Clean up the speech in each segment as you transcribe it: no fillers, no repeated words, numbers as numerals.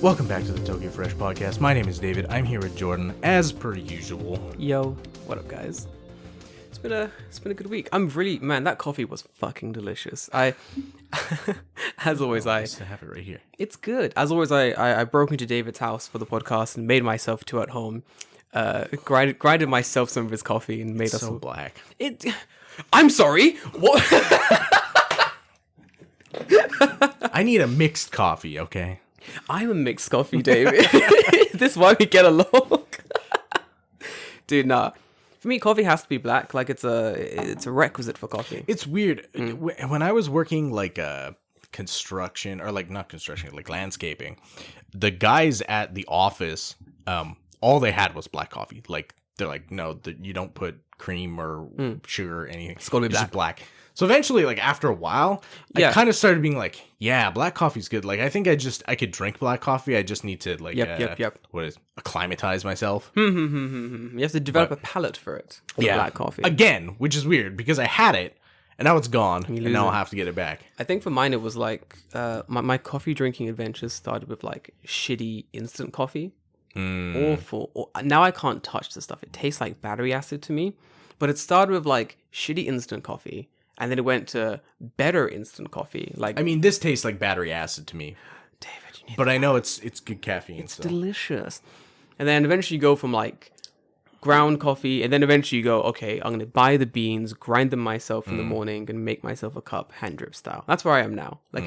Welcome back to the Tokyo Fresh Podcast. My name is David. I'm here with Jordan, as per usual. Yo, what up, guys? It's been a good week. I'm really, man, that coffee was fucking delicious. As always, Nice to have it right here. it's good. As always, I broke into David's house for the podcast and made myself two at home. Grinded myself some of his coffee and made us So black. I'm sorry. What? I need a mixed coffee, okay? I'm a mixed coffee, David. Is this why we get along? Dude, nah. For me, coffee has to be black. Like it's a requisite for coffee. It's weird. When I was working like construction, or like not construction, like landscaping, the guys at the office, all they had was black coffee. Like they're like, no, you don't put cream or sugar or anything. It's gotta be just black. So eventually, like after a while, I kind of started being like, yeah, black coffee's good. Like I think I could drink black coffee. I just need to like, acclimatize myself. You have to develop a palate for it. For black coffee. Again, which is weird because I had it and now it's gone and now I'll have to get it back. I think for mine it was like my coffee drinking adventures started with like shitty instant coffee. Awful. Now I can't touch the stuff. It tastes like battery acid to me. But it started with like shitty instant coffee. And then it went to better instant coffee. Like, I mean, this tastes like battery acid to me. David, but I know it's good caffeine. It's delicious. And then eventually you go from like ground coffee, and then eventually you go, okay, I'm going to buy the beans, grind them myself in the morning, and make myself a cup, hand drip style. That's where I am now. Like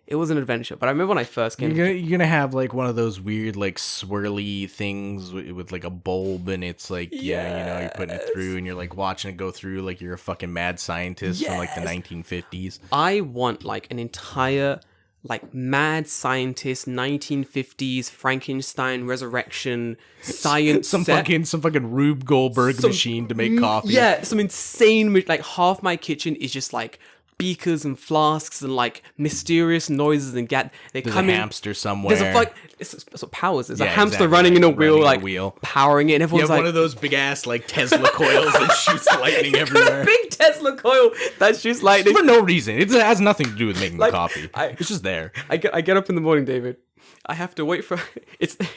it was an adventure. But I remember when I first came. You're gonna have like one of those weird like swirly things with like a bulb, and it's like you're putting it through, and you're like watching it go through, like you're a fucking mad scientist from like the 1950s. I want like an entire like mad scientist 1950s Frankenstein resurrection science some fucking Rube Goldberg machine to make coffee. Yeah, some insane like half my kitchen is just like beakers and flasks and like mysterious noises and they There's come a in. Hamster somewhere. There's a fuck. It's what powers. There's a hamster running in a wheel, powering it. And everyone's like one of those big ass like Tesla coils that shoots lightning everywhere. Big Tesla coil that shoots lightning for no reason. It has nothing to do with making the coffee. It's just there. I get up in the morning, David. I have to wait for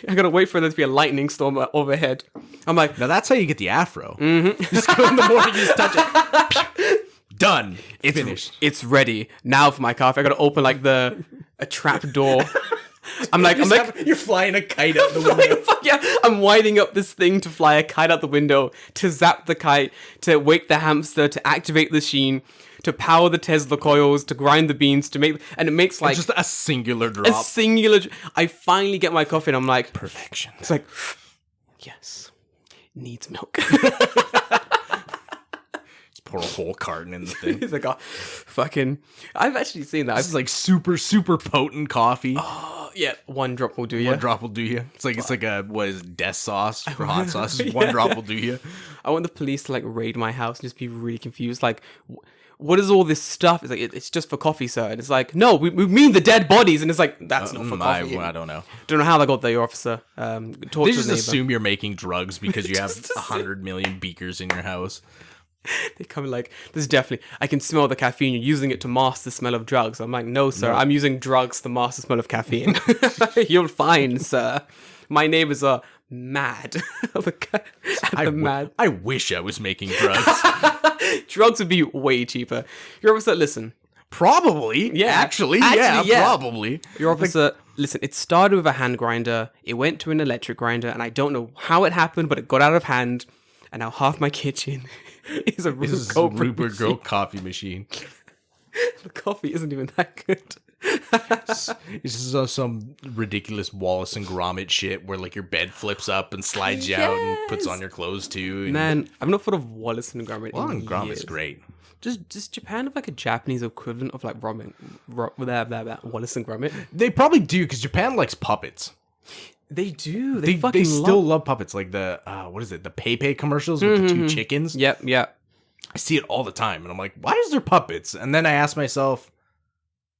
I gotta wait for there to be a lightning storm overhead. I'm like, now that's how you get the afro. Just go in the morning, you just touch it. Done. It's finished. It's ready now for my coffee. I gotta open like a trap door. You're flying a kite out the window. Yeah, I'm winding up this thing to fly a kite out the window, to zap the kite, to wake the hamster, to activate the machine, to power the Tesla coils, to grind the beans, to make, and it makes like just a singular drop. I finally get my coffee and I'm like, perfection. It's like, yes, needs milk. Pour a whole carton in the thing. He's like, oh, fucking. I've actually seen that. This is like super, super potent coffee. Oh, yeah. One drop will do you. One drop will do you. It's like a, what is it, death sauce for hot sauce? One drop will do you. I want the police to like raid my house and just be really confused. Like, what is all this stuff? It's like, it's just for coffee, sir. And it's like, no, we mean the dead bodies. And it's like, that's not for coffee. I don't know. Don't know how they got there, officer. They just assume you're making drugs because you have 100 million beakers in your house. They come like, this is definitely, I can smell the caffeine. You're using it to mask the smell of drugs. I'm like, no, sir. No. I'm using drugs to mask the smell of caffeine. You're fine, sir. My neighbors are mad. I wish I was making drugs. Drugs would be way cheaper. Your officer, listen. Probably. Yeah, actually, probably. Your officer, listen, it started with a hand grinder. It went to an electric grinder. And I don't know how it happened, but it got out of hand. And now half my kitchen is a Rube Goldberg coffee machine. The coffee isn't even that good. It's just some ridiculous Wallace and Gromit shit where like your bed flips up and slides you out and puts on your clothes too. Man, I've not thought of Wallace and Gromit. Wallace and Gromit's great. Does Japan have like a Japanese equivalent of like ramen? Wallace and Gromit? They probably do because Japan likes puppets. They do. They still love puppets. Like the what is it? The Pepe commercials with the two chickens. Yep. I see it all the time, and I'm like, why is there puppets? And then I ask myself,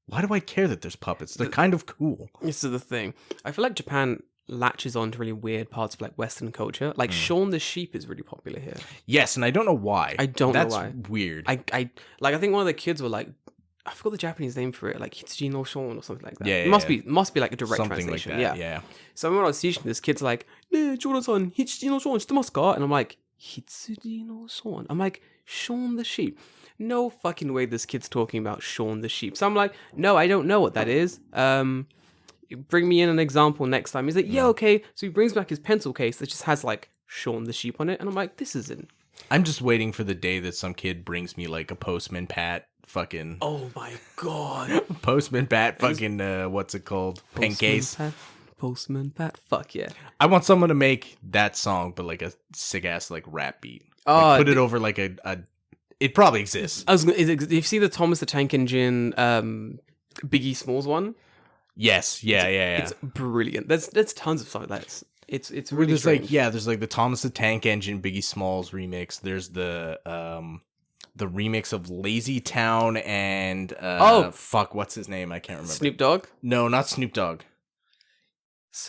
why do I care that there's puppets? They're kind of cool. This is the thing. I feel like Japan latches on to really weird parts of like Western culture. Like Shaun the Sheep is really popular here. Yes, and I don't know why. I don't know why. That's weird. I think one of the kids were like, I forgot the Japanese name for it, like Hitsujin no Shon or something like that. Yeah, it must be like a direct something translation. like that. Yeah. So when I was teaching, this kid's like, "Ne, Jordan-san, Hitsujin no Shon shitemasu ka?" And I'm like, "Hitsujin no Shon." I'm like, "Shaun the sheep." No fucking way this kid's talking about Shaun the sheep. So I'm like, "No, I don't know what that is. Bring me in an example next time." He's like, "Yeah, okay." So he brings back his pencil case that just has like Shaun the sheep on it, and I'm like, "This isn't." I'm just waiting for the day that some kid brings me like a Postman Pat fucking Oh my god. Postman Pat fucking what's it called? Pen case. Postman Pat. Fuck yeah. I want someone to make that song, but like a sick ass like rap beat. Oh, Like, put it over like a. It probably exists. You see the Thomas the Tank Engine Biggie Smalls one? Yes. Yeah. It's brilliant. There's tons of songs like that. It's really There's strange. like there's like the Thomas the Tank Engine Biggie Smalls remix. There's the remix of Lazy Town and fuck, what's his name? I can't remember. Snoop Dogg? No, not Snoop Dogg.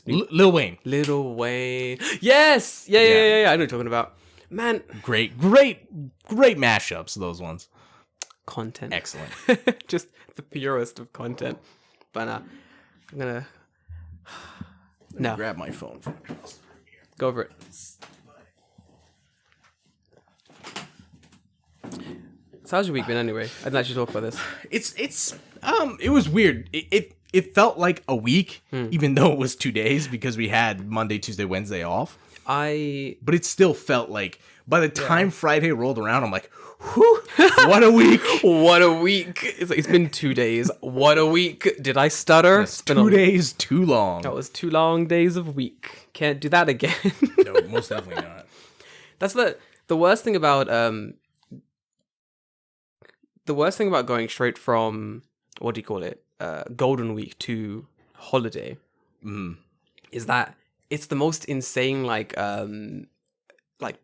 Lil Wayne. Little Wayne. Yes. Yeah. I know what you're talking about. Man, Great mashups, those ones. content. Excellent. Just the purest of content. But I'm gonna no, Grab my phone. go over it. So how's your week been anyway? I didn't actually talk about this. It was weird. It felt like a week, even though it was 2 days because we had Monday, Tuesday, Wednesday off. But it still felt like by the time Friday rolled around, I'm like, whew, what a week. What a week. It's been 2 days. What a week. Did I stutter? It's 2 days too long. That was 2 long days of week. Can't do that again. No, most definitely not. That's the worst thing about going straight from, what do you call it, Golden Week to holiday is that it's the most insane like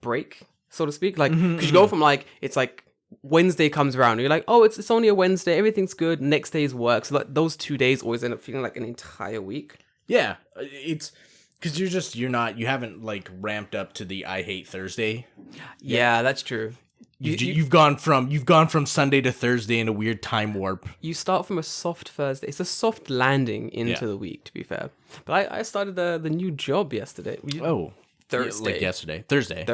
break, so to speak, like because you go from like it's like Wednesday comes around and you're like, oh, it's only a Wednesday, everything's good, next day's work, so like those 2 days always end up feeling like an entire week. Yeah, it's because you haven't like ramped up to the I hate Thursday. Yeah, that's true. You've gone from Sunday to Thursday in a weird time warp. You start from a soft Thursday. It's a soft landing into the week, to be fair. But I started the new job yesterday. Thursday. Like yesterday. Thursday.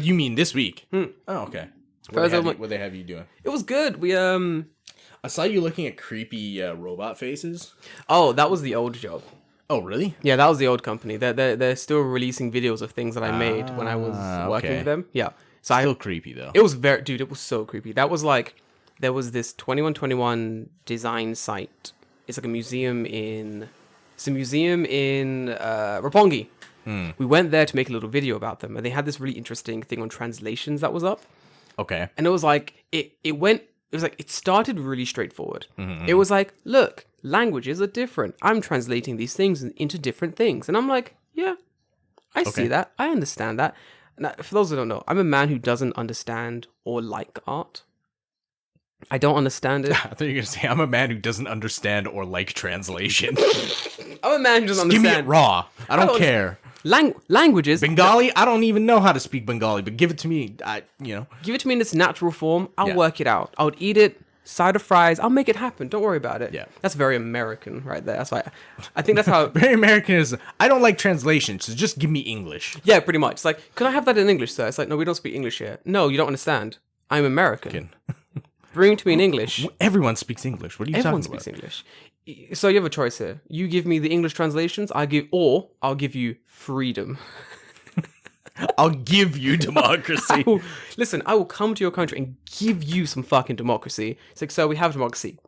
You mean this week? Oh, okay. What they have you doing? It was good. We I saw you looking at creepy robot faces. Oh, that was the old job. Oh, really? Yeah, that was the old company. They're still releasing videos of things that I made when I was working with them. Yeah. So Still creepy though. It was it was so creepy. That was like, there was this 2121 design site. It's like a museum in Roppongi. We went there to make a little video about them, and they had this really interesting thing on translations that was up. Okay. And it was like, it started really straightforward. It was like, look, languages are different. I'm translating these things into different things. And I'm like, yeah, I see that. I understand that. Now, for those who don't know, I'm a man who doesn't understand or like art. I don't understand it. I thought you were going to say, I'm a man who doesn't understand or like translation. I'm a man who doesn't Give understand. me it raw. I don't care. Languages. Bengali? I don't even know how to speak Bengali, but give it to me. Give it to me in its natural form. I'll work it out. I would eat it. Side of fries. I'll make it happen. Don't worry about it. Yeah. That's very American right there. That's why I think that's how... Very American is, I don't like translation, so just give me English. Yeah, pretty much. It's like, can I have that in English, sir? It's like, no, we don't speak English here. No, you don't understand. I'm American. Bring it to me in English. Everyone speaks English. What are you Everyone talking about? speaks English. So you have a choice here. You give me the English translations, I'll give you freedom. I'll give you democracy. I will come to your country and give you some fucking democracy. It's like, so we have democracy.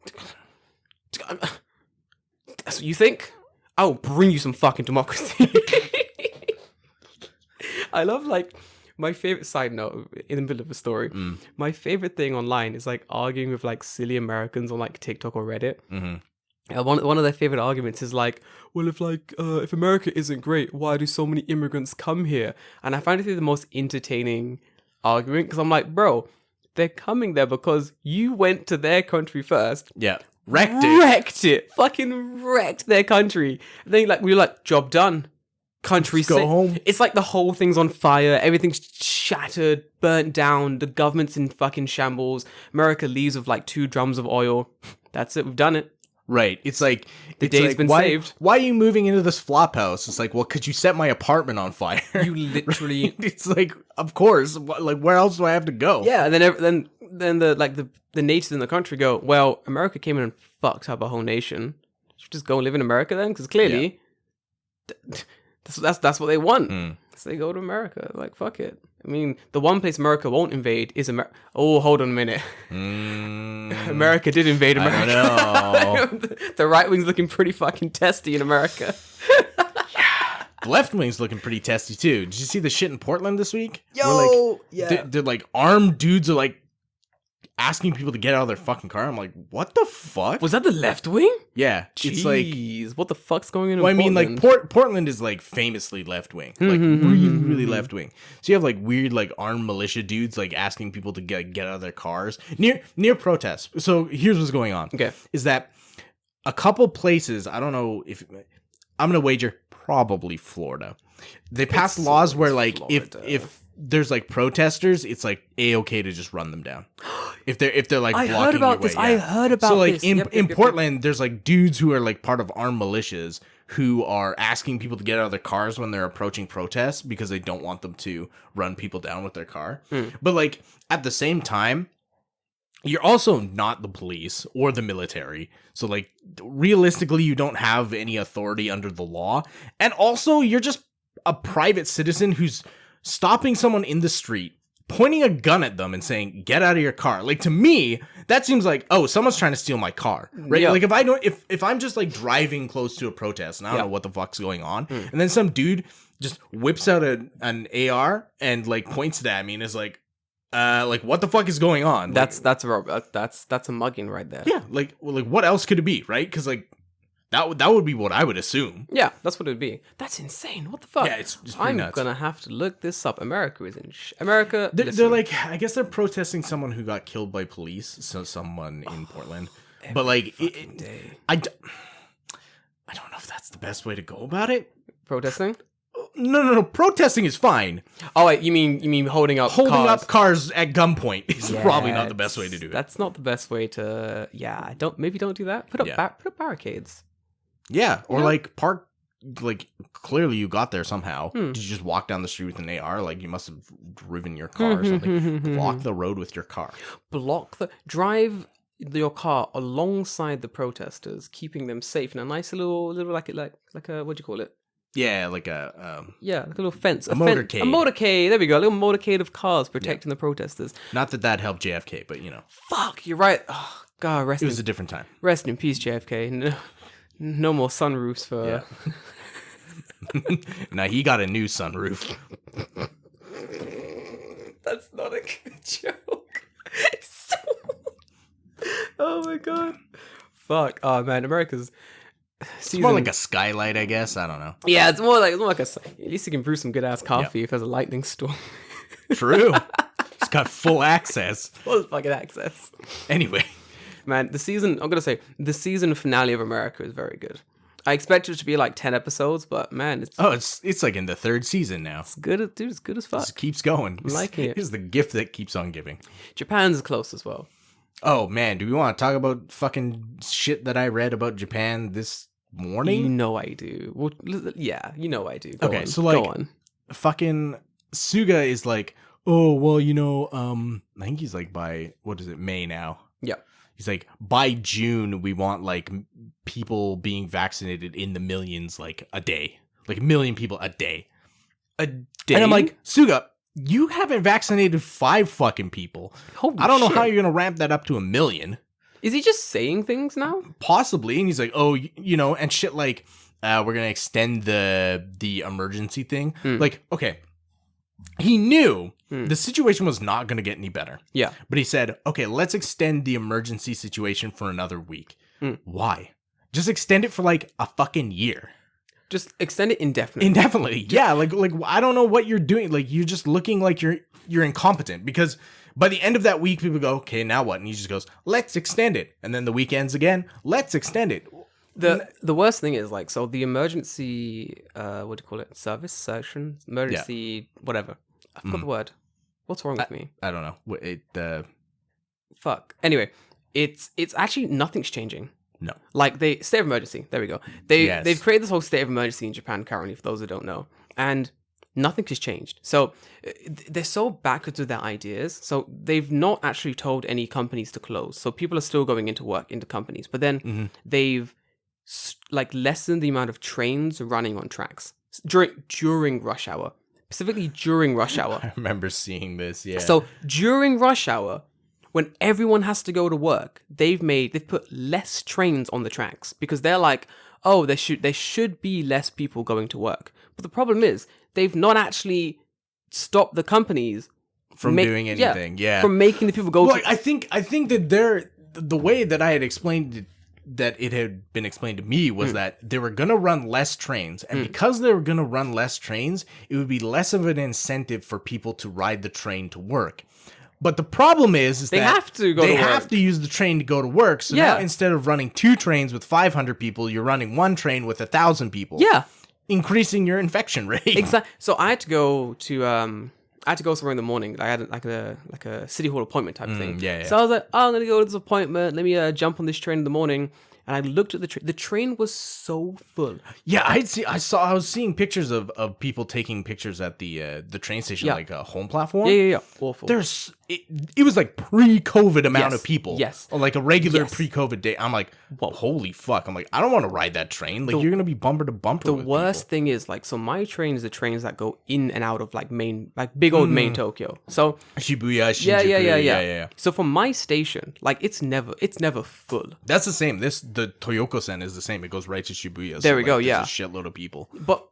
That's what you think? I will bring you some fucking democracy. I love, like, my favorite side note in the middle of a story. My favorite thing online is like arguing with like silly Americans on like TikTok or Reddit. One of their favorite arguments is like, well, if America isn't great, why do so many immigrants come here? And I find it to be the most entertaining argument because I'm like, bro, they're coming there because you went to their country first. Yeah. Wrecked it. Fucking wrecked their country. And then we were like, job done. Country go home. It's like the whole thing's on fire. Everything's shattered, burnt down. The government's in fucking shambles. America leaves with like 2 drums of oil. That's it. We've done it. Right. It's like The day's been saved. Why are you moving into this flop house? It's like, well, could you set my apartment on fire? You literally. It's like, of course. Like, where else do I have to go? Yeah, and then the natives in the country go, well, America came in and fucked up our whole nation. Should we just go and live in America then? Because clearly, that's what they want. So they go to America. Like, fuck it. I mean, the one place America won't invade is America. Oh, hold on a minute. America did invade America. I don't know. The right wing's looking pretty fucking testy in America. The left wing's looking pretty testy too. Did you see the shit in Portland this week? Yeah. They're like armed dudes are like asking people to get out of their fucking car. I'm like, what the fuck? Was that the left wing? Yeah, it's like, what the fuck's going on in well, I mean, Portland? like Portland is like famously left wing, like really left wing. So you have like weird like armed militia dudes like asking people to get out of their cars near protests. So here's what's going on. Okay, is that a couple places? I don't know if I'm gonna wager probably Florida. They passed laws where like if there's like protesters, it's like A-okay to just run them down. If they're like I blocking heard about your way, this. I heard about so like this. in Portland, there's like dudes who are like part of armed militias who are asking people to get out of their cars when they're approaching protests because they don't want them to run people down with their car. But like at the same time, you're also not the police or the military. So like realistically, you don't have any authority under the law. And also you're just a private citizen who's stopping someone in the street, pointing a gun at them and saying, get out of your car. Like, to me, that seems like, oh, someone's trying to steal my car, right? Yeah. Like, if I'm just like driving close to a protest and I don't know what the fuck's going on, and then some dude just whips out an AR and like points it at me and is like what the fuck is going on? That's a mugging right there. Yeah, like what else could it be, right? Because like that would be what I would assume. Yeah, that's what it'd be. That's insane. What the fuck? Yeah, it's just pretty nuts. I'm gonna have to look this up. America is in America. They're like, I guess they're protesting someone who got killed by police. So someone in Portland, but like, I don't know if that's the best way to go about it. Protesting? No. Protesting is fine. Oh wait, you mean holding up cars at gunpoint is probably not the best way to do it. That's not the best way to. Yeah, don't do that. Put up barricades. Yeah, or like park. Like clearly you got there somehow. Did you just walk down the street with an AR? Like you must have driven your car or something. Block the road with your car. Drive your car alongside the protesters, keeping them safe in a nice little like a what do you call it? Yeah, like a like a little fence, a motorcade. A motorcade. There we go. A little motorcade of cars protecting the protesters. Not that helped JFK, but you know. Fuck, you're right. Oh God, it was a different time. Rest in peace, JFK. No more sunroofs for. Yeah. Now he got a new sunroof. That's not a good joke. Oh my God. Fuck. Oh man, America's. It's more like a skylight, I guess. I don't know. Yeah, it's more like at least you can brew some good ass coffee if there's a lightning storm. True. It's got full access. Full fucking access. Anyway. Man, the season finale of America is very good. I expected it to be like 10 episodes, but man, it's like in the 3rd season now. It's good, dude. It's good as fuck. It keeps going. I'm liking it. It's the gift that keeps on giving. Japan's close as well. Oh man, do we want to talk about fucking shit that I read about Japan this morning? You know I do. Well, yeah, you know I do. Go on. So like, go on. Fucking Suga is like, oh well, you know, I think he's like by May now. Yeah. He's like, by June, we want like people being vaccinated in the millions, like a day, like 1 million people a day. And I'm like, Suga, you haven't vaccinated 5 fucking people. Holy I don't know shit. how you're gonna ramp that up to 1 million. Is he just saying things now? Possibly, and he's like, oh, you know, and shit like, we're gonna extend the emergency thing. Like, okay, he knew the situation was not gonna get any better. Yeah, but he said, okay, let's extend the emergency situation for another week. Why? Just extend it for like a fucking year. Just extend it indefinitely. Indefinitely, yeah. Like I don't know what you're doing. Like you're just looking like you're incompetent because. By the end of that week, people go, okay, now what? And he just goes, let's extend it. And then the week ends again, let's extend it. The worst thing is, like, so the emergency, what do you call it? Service? Session? Emergency, whatever. I forgot the word. What's wrong with me? I don't know. Fuck. Anyway, it's actually nothing's changing. No. Like state of emergency. There we go. They've created this whole state of emergency in Japan currently, for those who don't know, and nothing has changed. So they're so backwards with their ideas. So they've not actually told any companies to close. So people are still going into work into companies, but then they've like lessened the amount of trains running on tracks during rush hour, specifically during rush hour. I remember seeing this. Yeah. So during rush hour, when everyone has to go to work, they've put less trains on the tracks because they're like, oh, there should be less people going to work. But the problem is they've not actually stopped the companies from doing anything. Yeah. From making the people go. Well, I think that the way that I had explained that it had been explained to me was that they were going to run less trains, and because they were going to run less trains, it would be less of an incentive for people to ride the train to work. But the problem is they that have to go. They to work. have to use the train to go to work. So now instead of running 2 trains with 500 people, you're running 1 train with 1,000 people. Yeah, increasing your infection rate. Exactly. So I had to go somewhere in the morning. I had like a city hall appointment type of thing. Yeah. So I was like, oh, I'm gonna go to this appointment. Let me jump on this train in the morning. And I looked at the train. The train was so full. Yeah, I was seeing pictures of people taking pictures at the train station, like a home platform. Yeah. Awful. It was like pre-COVID amount of people. Yes. Or like a regular pre-COVID day. I'm like, whoa, holy fuck. I'm like, I don't want to ride that train. Like, you're going to be bumper to bumper. The worst thing is, like, so my train is the trains that go in and out of like big old main Tokyo. So Shibuya, Shinjuku. Yeah. So from my station, like it's never full. That's the same. The Toyoko-sen is the same. It goes right to Shibuya. There we go. Yeah. There's a shitload of people. But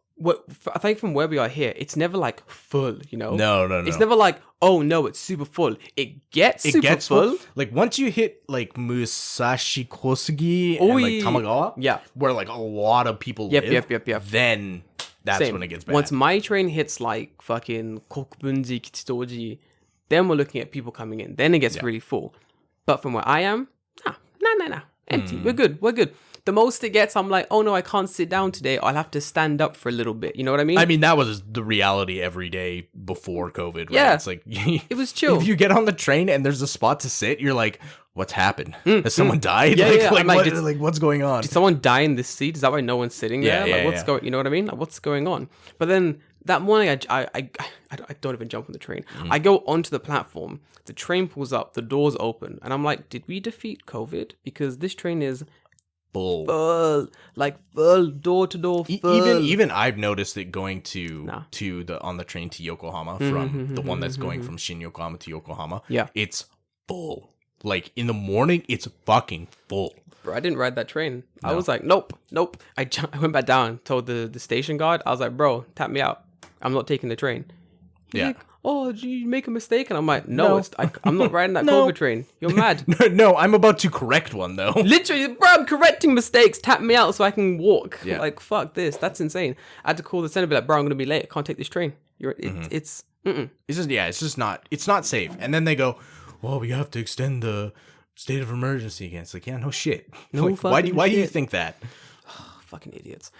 I think from where we are here, it's never like full, you know? No. It's never like, oh no, it's super full. It gets full. Like once you hit like Musashi Kosugi and like Tamagawa, where like a lot of people live, then that's when it gets bad. Once my train hits like fucking Kokubunji, Kichitoji, then we're looking at people coming in. Then it gets really full. But from where I am, nah. Empty. We're good. The most it gets, I'm like, oh no, I can't sit down today. I'll have to stand up for a little bit. You know what I mean? I mean, that was the reality every day before COVID. Right? Yeah. It's like, it was chill. If you get on the train and there's a spot to sit, you're like, what's happened? Has someone died? Yeah. What's going on? Did someone die in this seat? Is that why no one's sitting there? Yeah. You know what I mean? Like, what's going on? But then that morning, I don't even jump on the train. I go onto the platform. The train pulls up. The doors open. And I'm like, did we defeat COVID? Because this train is full, door to door, full. Even I've noticed it going on the train to Yokohama from the one that's going from Shin Yokohama to Yokohama. Yeah, it's full. Like in the morning, it's fucking full. Bro, I didn't ride that train. No. I was like, nope. I went back down, told the station guard. I was like, bro, tap me out. I'm not taking the train. He's like, oh, did you make a mistake? And I'm like, no. I'm not riding that COVID train. You're mad. No, I'm about to correct one, though. Literally, bro, I'm correcting mistakes. Tap me out so I can walk. Yeah. Like, fuck this. That's insane. I had to call the center and be like, bro, I'm going to be late. I can't take this train. It's not safe. And then they go, well, we have to extend the state of emergency again. It's like, yeah, no shit. Why do you think that? Fucking idiots.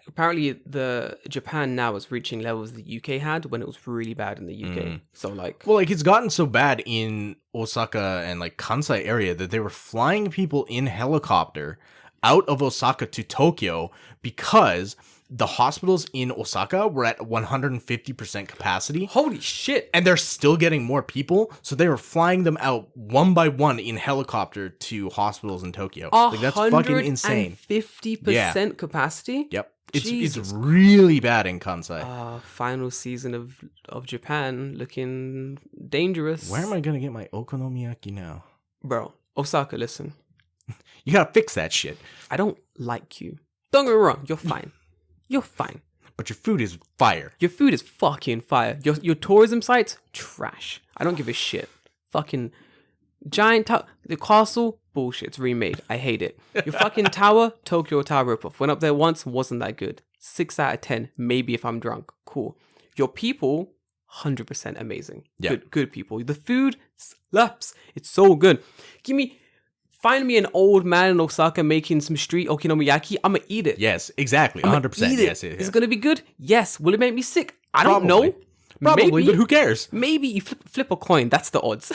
Apparently, the Japan now is reaching levels the UK had when it was really bad in the UK. So it's gotten so bad in Osaka and like Kansai area that they were flying people in helicopter out of Osaka to Tokyo because the hospitals in Osaka were at 150% capacity. Holy shit. And they're still getting more people. So they were flying them out one by one in helicopter to hospitals in Tokyo. Like, that's fucking insane. 50% capacity? Yep. It's really bad in Kansai. Final season of Japan looking dangerous. Where am I going to get my okonomiyaki now? Bro, Osaka, listen. You got to fix that shit. I don't like you. Don't get me wrong. You're fine. You're fine. But your food is fire. Your food is fucking fire. Your tourism sites, trash. I don't give a shit. Fucking giant tower. The castle, bullshit. It's remade. I hate it. Your fucking tower, Tokyo Tower ripoff. Went up there once, wasn't that good. 6 out of 10, maybe if I'm drunk. Cool. Your people, 100% amazing. Yeah. Good people. The food slaps. It's so good. Find me an old man in Osaka making some street okonomiyaki. I'm gonna eat it. Yes, exactly. 100%. Yes, Is it gonna be good? Yes. Will it make me sick? I don't know. Probably, but who cares? Maybe you flip a coin. That's the odds.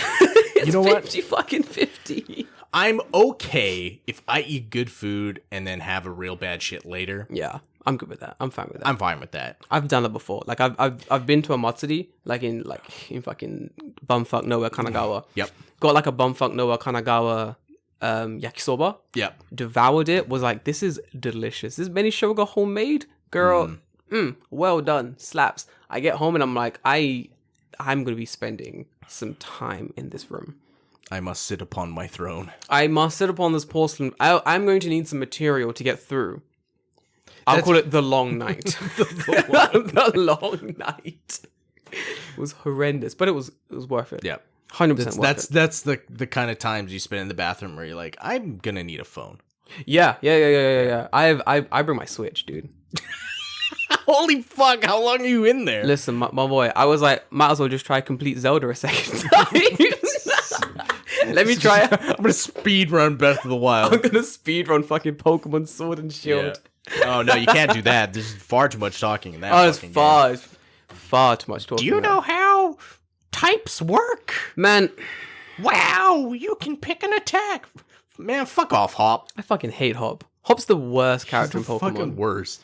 You know what? 50 fucking 50. I'm okay if I eat good food and then have a real bad shit later. Yeah, I'm good with that. I'm fine with that. I'm fine with that. I've done that before. Like I've been to a matsuri, in fucking bumfuck nowhere Kanagawa. Yep. Got like a bumfuck nowhere Kanagawa yakisoba. Yep. Devoured it. Was like, this is delicious. This is Benny Shoga homemade. Girl, well done. Slaps. I get home and I'm like, I'm gonna be spending some time in this room. I must sit upon my throne. I must sit upon this porcelain. I'm going to need some material to get through. I'll call it the long night. The long night. It was horrendous, but it was worth it. Yeah. 100% worth it. That's the kind of times you spend in the bathroom where you're like, I'm gonna need a phone. Yeah. I bring my Switch, dude. Holy fuck, how long are you in there? Listen, my boy, I was like, might as well just try complete Zelda a second time. Let me try it. I'm gonna speed run Breath of the Wild. I'm gonna speedrun fucking Pokemon Sword and Shield. Yeah. Oh no, you can't do that. There's far too much talking in that. Oh, it's far too much talking. Do you know how types work? Man, wow, you can pick an attack. Man, fuck off, Hop. I fucking hate Hop. Hop's the worst character in Pokemon. Fucking worst.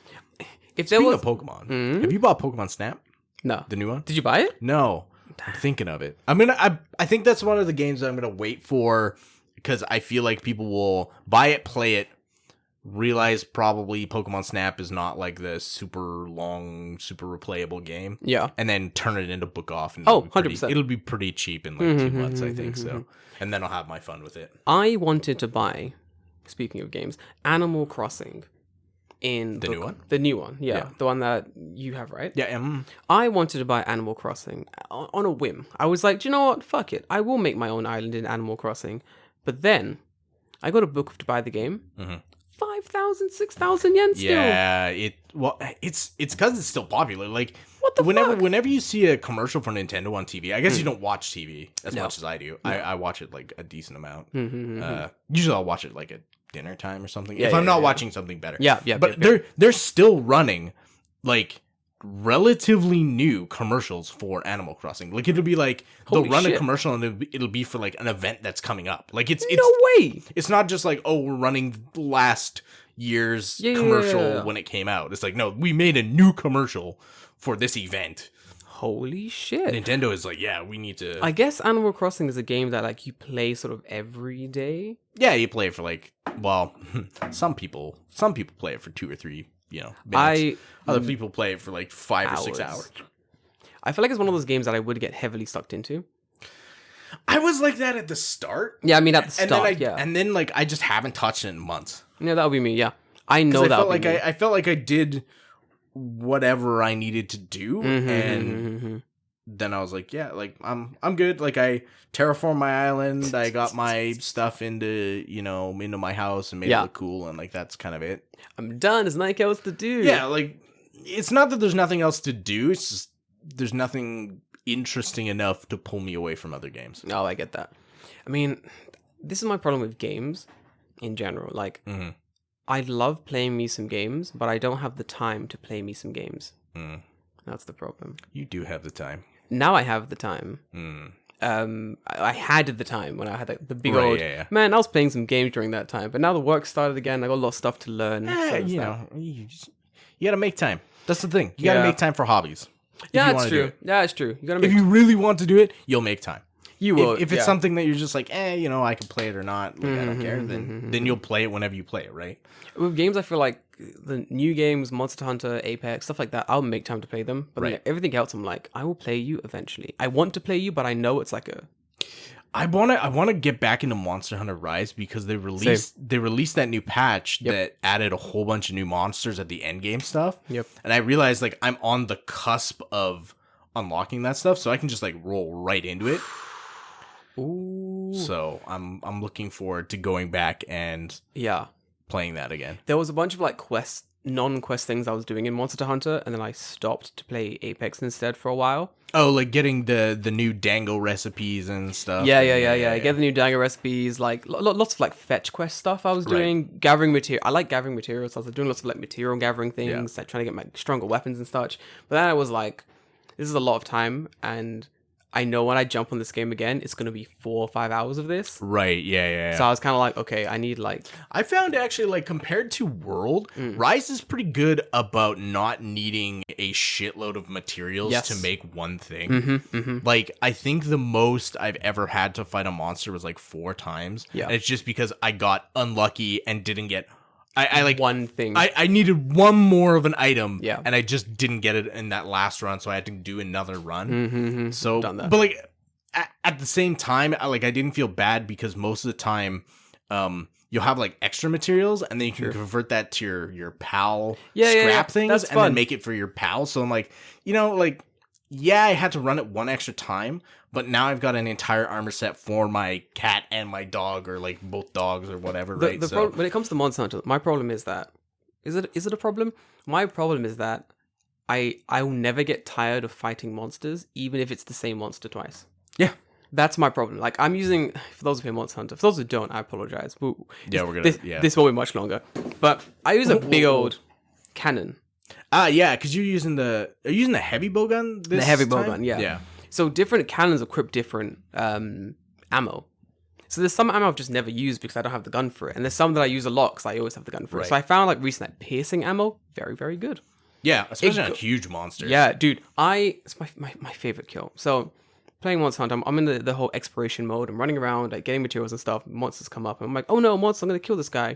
If there Speaking was of Pokemon, have you bought Pokemon Snap? No. The new one? Did you buy it? No. I'm thinking of it. I think that's one of the games that I'm gonna wait for because I feel like people will buy it, play it, realize probably Pokemon Snap is not like the super long, super replayable game. Yeah. And then turn it into book off. And 100%. It'll be pretty cheap in like 2 months, I think so. And then I'll have my fun with it. I wanted to buy, speaking of games, Animal Crossing. In the new one? The new one, yeah. The one that you have, right? Yeah. I wanted to buy Animal Crossing on a whim. I was like, do you know what? Fuck it. I will make my own island in Animal Crossing. But then I got a book to buy the game. 5,000, 6,000 yen still. Yeah, it's because it's still popular. Like, what the fuck? Whenever you see a commercial for Nintendo on TV, I guess you don't watch TV as much as I do. No. I watch it like a decent amount. Usually I'll watch it like at dinner time or something. If I'm not watching something better. But they're still running like relatively new commercials for Animal Crossing. Like it'll be like they'll run a commercial and it'll be for like an event that's coming up. Like it's no way. It's not just like, oh, we're running last year's commercial when it came out. It's like, no, we made a new commercial for this event. Holy shit. Nintendo is like, yeah, we need to. I guess Animal Crossing is a game that like you play sort of every day. Yeah, you play it for like, well, some people play it for 2 or 3, minutes. Other people play it for like 5 or 6 hours. I feel like it's one of those games that I would get heavily sucked into. I was like that at the start. Yeah, I mean at the start, and then like I just haven't touched it in months. Yeah, that would be me. Yeah, I know that. I felt like I did whatever I needed to do, and then I was like, yeah, like I'm good. Like I terraformed my island. I got my stuff into my house and made it look cool, and like that's kind of it. I'm done. There's nothing else to do. Yeah, like it's not that there's nothing else to do. It's just there's nothing interesting enough to pull me away from other games. Oh, I get that. I mean, this is my problem with games in general. Like, I love playing me some games, but I don't have the time to play me some games. That's the problem. You do have the time. Now I have the time. I had the time when I had the big old... Man, I was playing some games during that time, but now the work started again. I got a lot of stuff to learn. You gotta make time. That's the thing. You gotta make time for hobbies. Yeah, it's true. Yeah, it's true. You gotta if you really want to do it, you'll make time. You will. If it's something that you're just like, I can play it or not, like, I don't care, then you'll play it whenever you play it, right? With games, I feel like the new games, Monster Hunter, Apex, stuff like that, I'll make time to play them. But then everything else, I'm like, I will play you eventually. I want to play you, but I know it's like a... I wanna get back into Monster Hunter Rise because they released that new patch that added a whole bunch of new monsters at the end game stuff. Yep. And I realized like I'm on the cusp of unlocking that stuff, so I can just like roll right into it. Ooh. So I'm looking forward to going back and playing that again. There was a bunch of like non-quest things I was doing in Monster Hunter, and then I stopped to play Apex instead for a while. Oh, like getting the new dango recipes and stuff. Yeah. Get the new dango recipes, like lots of like fetch quest stuff I was doing, gathering material. I like gathering materials, so I was doing lots of like material gathering things, like trying to get my stronger weapons and such. But then I was like, this is a lot of time, and I know when I jump on this game again, it's going to be 4 or 5 hours of this. Right, yeah. So I was kind of like, okay, I need like... I found actually, like, compared to World, Rise is pretty good about not needing a shitload of materials to make one thing. Like, I think the most I've ever had to fight a monster was like 4 times. Yeah. And it's just because I got unlucky and didn't get... I like one thing. I needed one more of an item, Yeah. and I just didn't get it in that last run, so I had to do another run. So, Done that. but like at the same time, I didn't feel bad because most of the time, you'll have like extra materials, and then you can convert that to your pal scrap things, That's and fun. then make it for your pal. So I'm like, I had to run it one extra time, but now I've got an entire armor set for my cat and my dog, or like both dogs or whatever, right? When it comes to Monster Hunter, my problem is that... Is it a problem? My problem is that I will never get tired of fighting monsters, even if it's the same monster twice. Yeah. That's my problem. Like, I'm using... For those who play Monster Hunter, for those who don't, I apologize. This will be much longer. But I use a big old cannon. Yeah, because you're using are you using the heavy bowgun? The heavy bowgun, yeah. So different cannons equip different ammo. So there's some ammo I've just never used because I don't have the gun for it. And there's some that I use a lot because I always have the gun for it. So I found like recently piercing ammo, very, very good. Yeah, especially on huge monsters. Yeah, dude. It's my favorite kill. So playing Monster Hunter, I'm in the whole exploration mode. I'm running around, like getting materials and stuff. Monsters come up and I'm like, oh no, monster, I'm going to kill this guy.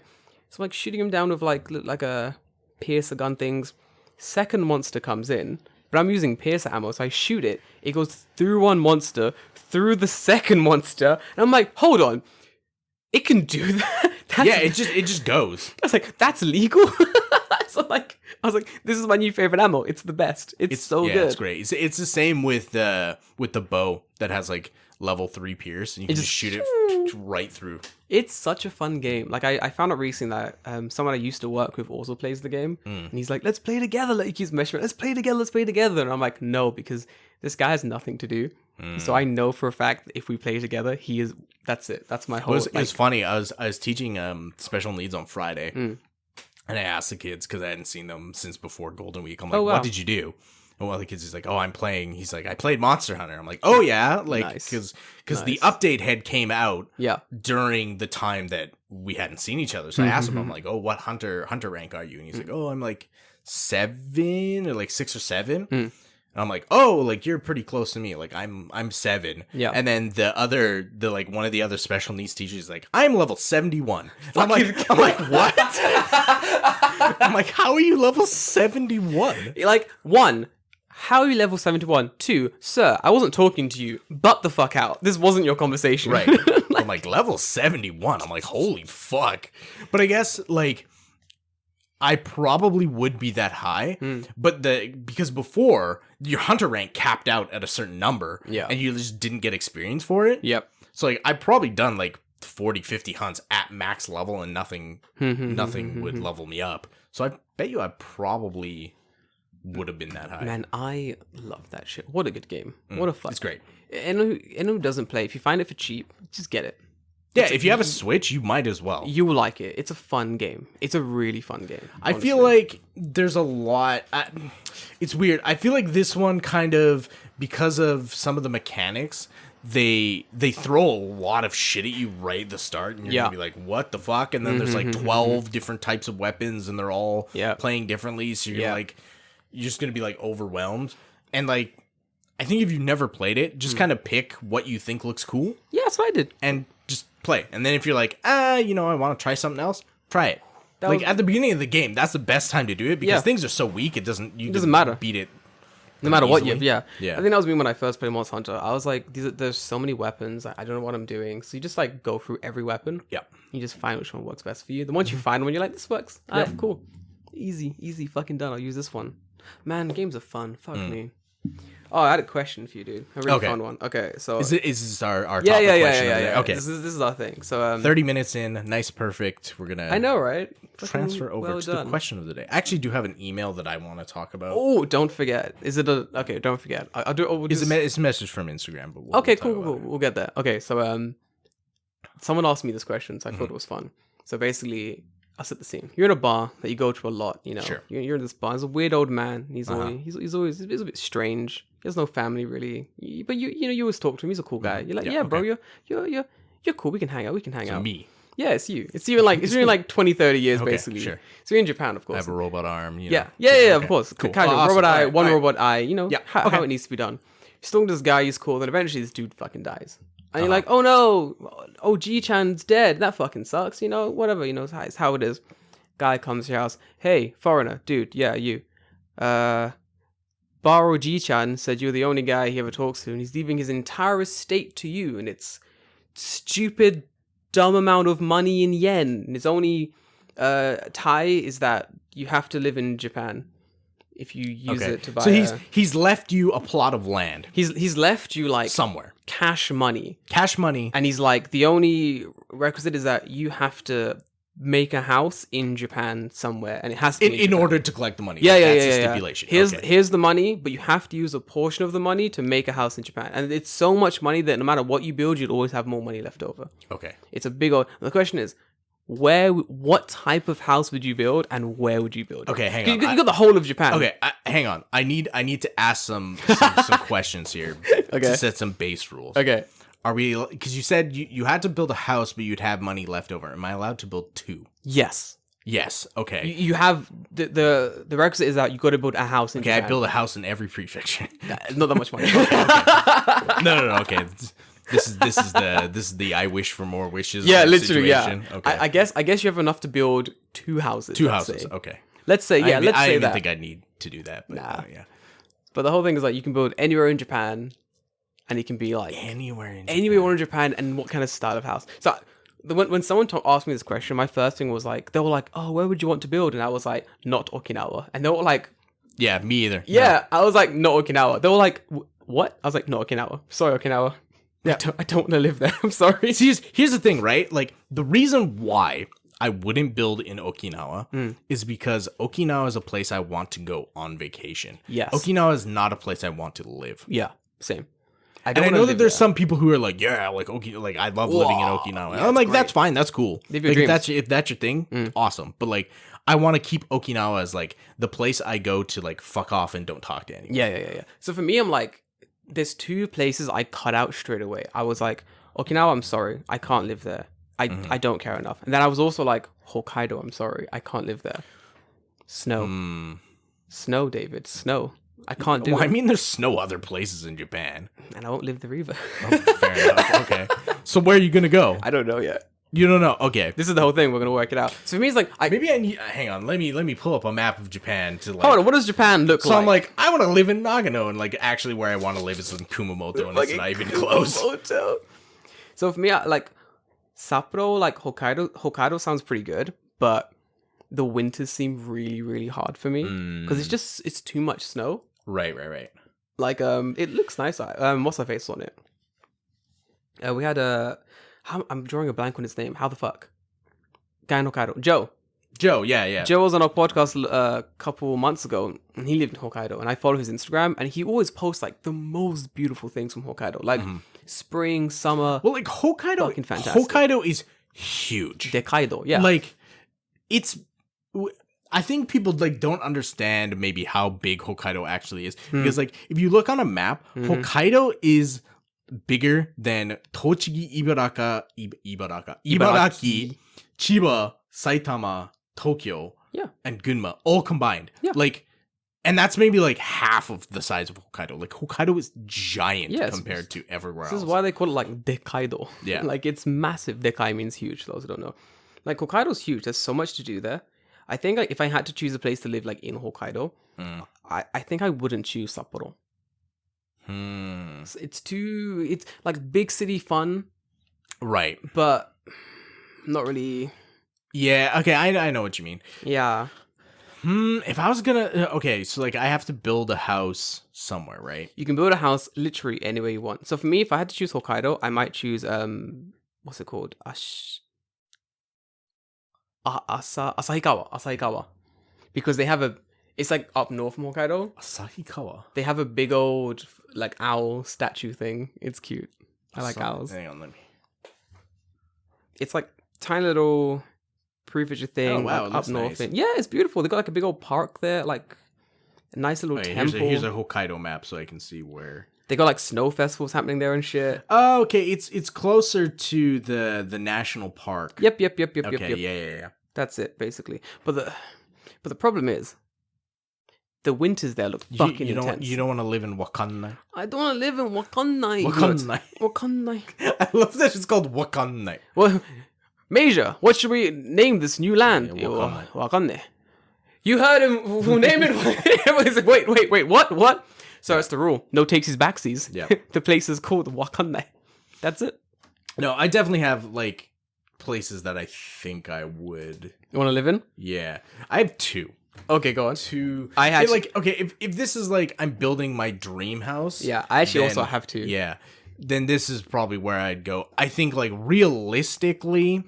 So I'm like shooting him down with like a piercer gun things. Second monster comes in, but I'm using piercer ammo, so I shoot it. It goes through one monster, through the second monster, and I'm like, hold on, it can do that? It just goes. I was like, that's legal. So I was like, this is my new favorite ammo. It's the best. It's so good. It's great. It's the same with the bow that has like level 3 pierce, and you can just shoot it right through. It's such a fun game. Like I found out recently that someone I used to work with also plays the game, and he's like, "Let's play together." Like he's measuring, "Let's play together." And I'm like, "No," because this guy has nothing to do. So I know for a fact that if we play together, he is. That's it. That's my whole. It was funny. I was teaching special needs on Friday, and I asked the kids because I hadn't seen them since before Golden Week. I'm like, "What did you do?" And one of the kids is like, "Oh, I'm playing." He's like, "I played Monster Hunter." I'm like, "Oh yeah," like because the update had came out during the time that we hadn't seen each other. So I asked him, I'm like, "Oh, what hunter rank are you?" And he's like, "Oh, I'm like 7 or like 6 or 7." And I'm like, "Oh, like you're pretty close to me. Like I'm 7." Yeah. And then one of the other special needs teachers is like, "I'm level 71." I'm like, "What?" I'm like, "How are you level 71?" Like, 1, how are you level 71? 2, sir, I wasn't talking to you. Butt the fuck out. This wasn't your conversation. Right. I'm like, level 71. I'm like, holy fuck. But I guess, like, I probably would be that high. But because before, your hunter rank capped out at a certain number. Yeah. And you just didn't get experience for it. Yep. So, like, I've probably done, like, 40, 50 hunts at max level and nothing would level me up. So I bet you I probably would have been that high. Man, I love that shit. What a good game. What a fun. It's great. Anyone who doesn't play, if you find it for cheap, just get it. Yeah, if you have a Switch, you might as well. You will like it. It's a fun game. It's a really fun game. I feel like there's a lot... it's weird. I feel like this one kind of, because of some of the mechanics, they throw a lot of shit at you right at the start, and you're gonna be like, what the fuck? And then there's like 12 different types of weapons, and they're all playing differently, so you're like... You're just going to be, like, overwhelmed. And, like, I think if you've never played it, just kind of pick what you think looks cool. Yeah, that's what I did. And just play. And then if you're like, I want to try something else, try it. At the beginning of the game, that's the best time to do it because things are so weak, it doesn't matter. Beat it. No matter what you have, yeah. I think that was me when I first played Monster Hunter. I was like, there's so many weapons. I don't know what I'm doing. So you just, like, go through every weapon. Yeah. You just find which one works best for you. Then once you find one, you're like, this works. All right, cool. Easy, fucking done. I'll use this one. Man, games are fun. Fuck me. Oh, I had a question for you, dude. A really fun one. Okay, so is this our topic question? Yeah. Okay, this is our thing. So 30 minutes in, nice, perfect. We're gonna. I know, right? Transfer over to the question of the day. I actually do have an email that I want to talk about. Oh, don't forget. Is it a? Okay, don't forget. I'll do. It's a message from Instagram, but okay, cool. We'll get there. Okay, so someone asked me this question, so I thought it was fun. So basically, I'll set the scene. You're in a bar that you go to a lot, you know. Sure. You're in this bar. There's a weird old man. He's always a bit strange. He has no family really. But you always talk to him. He's a cool guy. You're like, yeah, bro, you're cool. We can hang out. We can hang out. Me. Yeah, it's you. It's you in like 20, 30 years basically. Sure. So you're in Japan, of course. I have a robot arm. Yeah, okay. of course. Cool. Kind of Awesome. robot eye, Right, one right. robot eye. You know how okay. it needs to be done. You're talking to this guy. He's cool. Then eventually this dude fucking dies. And you're like, oh no, OG-chan's dead. That fucking sucks. You know, whatever. You know, it's how it is. Guy comes to your house. Hey, foreigner, dude. Yeah, you. Bar OG-chan said you're the only guy he ever talks to, and he's leaving his entire estate to you, and it's stupid, dumb amount of money in yen. And his only tie is that you have to live in Japan if you use it to buy. So he's left you a plot of land. He's left you like somewhere. Cash money. And he's like, the only requisite is that you have to make a house in Japan somewhere, and it has to be in order to collect the money. Yeah, that's a stipulation. Here's the money, but you have to use a portion of the money to make a house in Japan, and it's so much money that no matter what you build, you'd always have more money left over. Okay. It's a big old. The question is, what type of house would you build, and where would you build it? Okay, hang on. You got the whole of Japan. Okay, hang on. I need to ask some questions here to set some base rules. Okay. Are we? Because you said you had to build a house, but you'd have money left over. Am I allowed to build 2? Yes. Yes. Okay. You have the requisite is that you got to build a house in Japan. I build a house in every prefecture. Not that much money. Okay. No. Okay. This is the I wish for more wishes. Yeah, literally. Situation. Yeah. Okay. I guess you have enough to build 2 houses. 2 houses. Okay. Let's say I that. don't think I need to do that. But, Nah. yeah. But the whole thing is like you can build anywhere in Japan, and it can be like anywhere in Japan, and what kind of style of house. So when someone asked me this question, my first thing was like, they were like, oh, where would you want to build? And I was like, not Okinawa. And they were like, yeah, me either. Yeah, no. I was like, not Okinawa. They were like, what? I was like, not Okinawa. Sorry, Okinawa. Yeah, I don't want to live there. I'm sorry. See, here's the thing, right? Like, the reason why I wouldn't build in Okinawa is because Okinawa is a place I want to go on vacation. Yes. Okinawa is not a place I want to live. Yeah, same. I know that there's some people who are like, yeah, like Okinawa, like I love living in Okinawa. Yeah, I'm like, great. that's fine, that's cool. Live your Like, dreams. if that's your thing, awesome. But like, I want to keep Okinawa as like the place I go to like fuck off and don't talk to anyone. Yeah. So for me, I'm like, there's 2 places I cut out straight away. I was like, Okinawa, I'm sorry, I can't live there. I don't care enough. And then I was also like, Hokkaido, I'm sorry, I can't live there. Snow. Snow, David, snow. I can't do it. I mean, there's snow other places in Japan. And I won't live there either. Oh, fair enough. Okay. So where are you gonna go? I don't know yet. You don't know. Okay. This is the whole thing. We're gonna work it out. So for me, it's like maybe I need. Hang on. Let me pull up a map of Japan to like. Hold on. What does Japan look like? So I'm like, I want to live in Nagano, and like actually where I want to live is in Kumamoto, and it's not even close. So for me, like Sapporo, like Hokkaido sounds pretty good, but the winters seem really, really hard for me because it's too much snow. Right. Like it looks nice. What's her face on it? We had I'm drawing a blank on his name. How the fuck? Guy in Hokkaido. Joe, yeah. Joe was on our podcast a couple months ago, and he lived in Hokkaido, and I follow his Instagram, and he always posts like the most beautiful things from Hokkaido, like spring, summer. Well, like Hokkaido, fucking fantastic. Hokkaido is huge. Dekaido, yeah. Like I think people like don't understand maybe how big Hokkaido actually is because like if you look on a map, Hokkaido is bigger than Tochigi, Ibaraki, Chiba, Saitama, Tokyo, and Gunma all combined. Yeah. Like, and that's maybe like half of the size of Hokkaido. Like Hokkaido is giant compared to everywhere else. This is why they call it like Dekaido. Yeah. Like it's massive. Dekai means huge, those who don't know. Like Hokkaido's huge. There's so much to do there. I think like if I had to choose a place to live like in Hokkaido, I think I wouldn't choose Sapporo. It's like big city fun, right? But not really. Yeah. Okay. I know what you mean. Yeah. If I was gonna so like I have to build a house somewhere, right? You can build a house literally anywhere you want. So for me, if I had to choose Hokkaido, I might choose what's it called? Asahikawa. Because they have it's like up north from Hokkaido. Asahikawa. They have a big old like owl statue thing. It's cute. I like owls. Hang on, let me. It's like tiny little proof is your thing. Oh, wow, like, it up looks north. nice. Yeah, it's beautiful. They got like a big old park there, like a nice little Okay, temple. here's a Hokkaido map so I can see where. They got like snow festivals happening there and shit. Oh, okay. It's closer to the national park. Yep. Okay, Yep. yeah. That's it, basically. But the problem is, the winters there look fucking intense. You don't want to live in Wakanda. I don't want to live in Wakanda. Wakanda. Wakanda. I love that it's called Wakanda. Well, Major, what should we name this new land? Yeah, Wakanda. Wakanda. You heard him. Who name it? Everybody's like, wait, what? So it's the rule. No takesies backsies. Yeah. The place is called Wakanda. That's it. No, I definitely have like places that I think I would. You want to live in? Yeah, I have two. Okay, go on. Two. I actually- like okay. If this is like I'm building my dream house. Yeah, I actually then- also have two. Yeah. Then this is probably where I'd go. I think like realistically,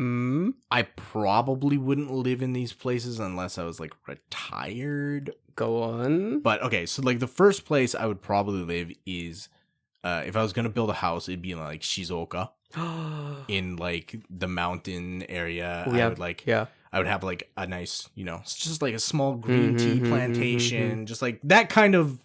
I probably wouldn't live in these places unless I was like retired. Go on. But okay, so like the first place I would probably live is if I was gonna build a house, it'd be in like Shizuoka, in like the mountain area. I would like I would have like a nice, it's just like a small green tea plantation, just like that kind of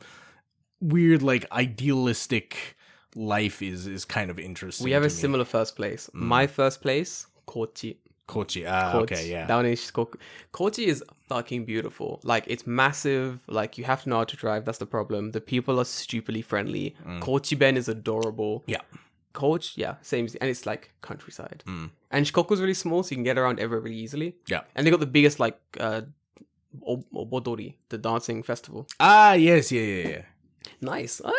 weird like idealistic life is kind of interesting. We have to a me. similar first place. My first place, Kochi. Kochi. Kochi. Okay, yeah. Down in Shikoku. Kochi is fucking beautiful. Like, it's massive. Like, you have to know how to drive. That's the problem. The people are stupidly friendly. Kochi Ben is adorable. Yeah. Kochi, yeah, same. And it's like countryside. And Shikoku is really small, so you can get around everywhere really easily. Yeah. And they got the biggest, like, Obodori, the dancing festival. Yes, yeah. Nice. Yeah,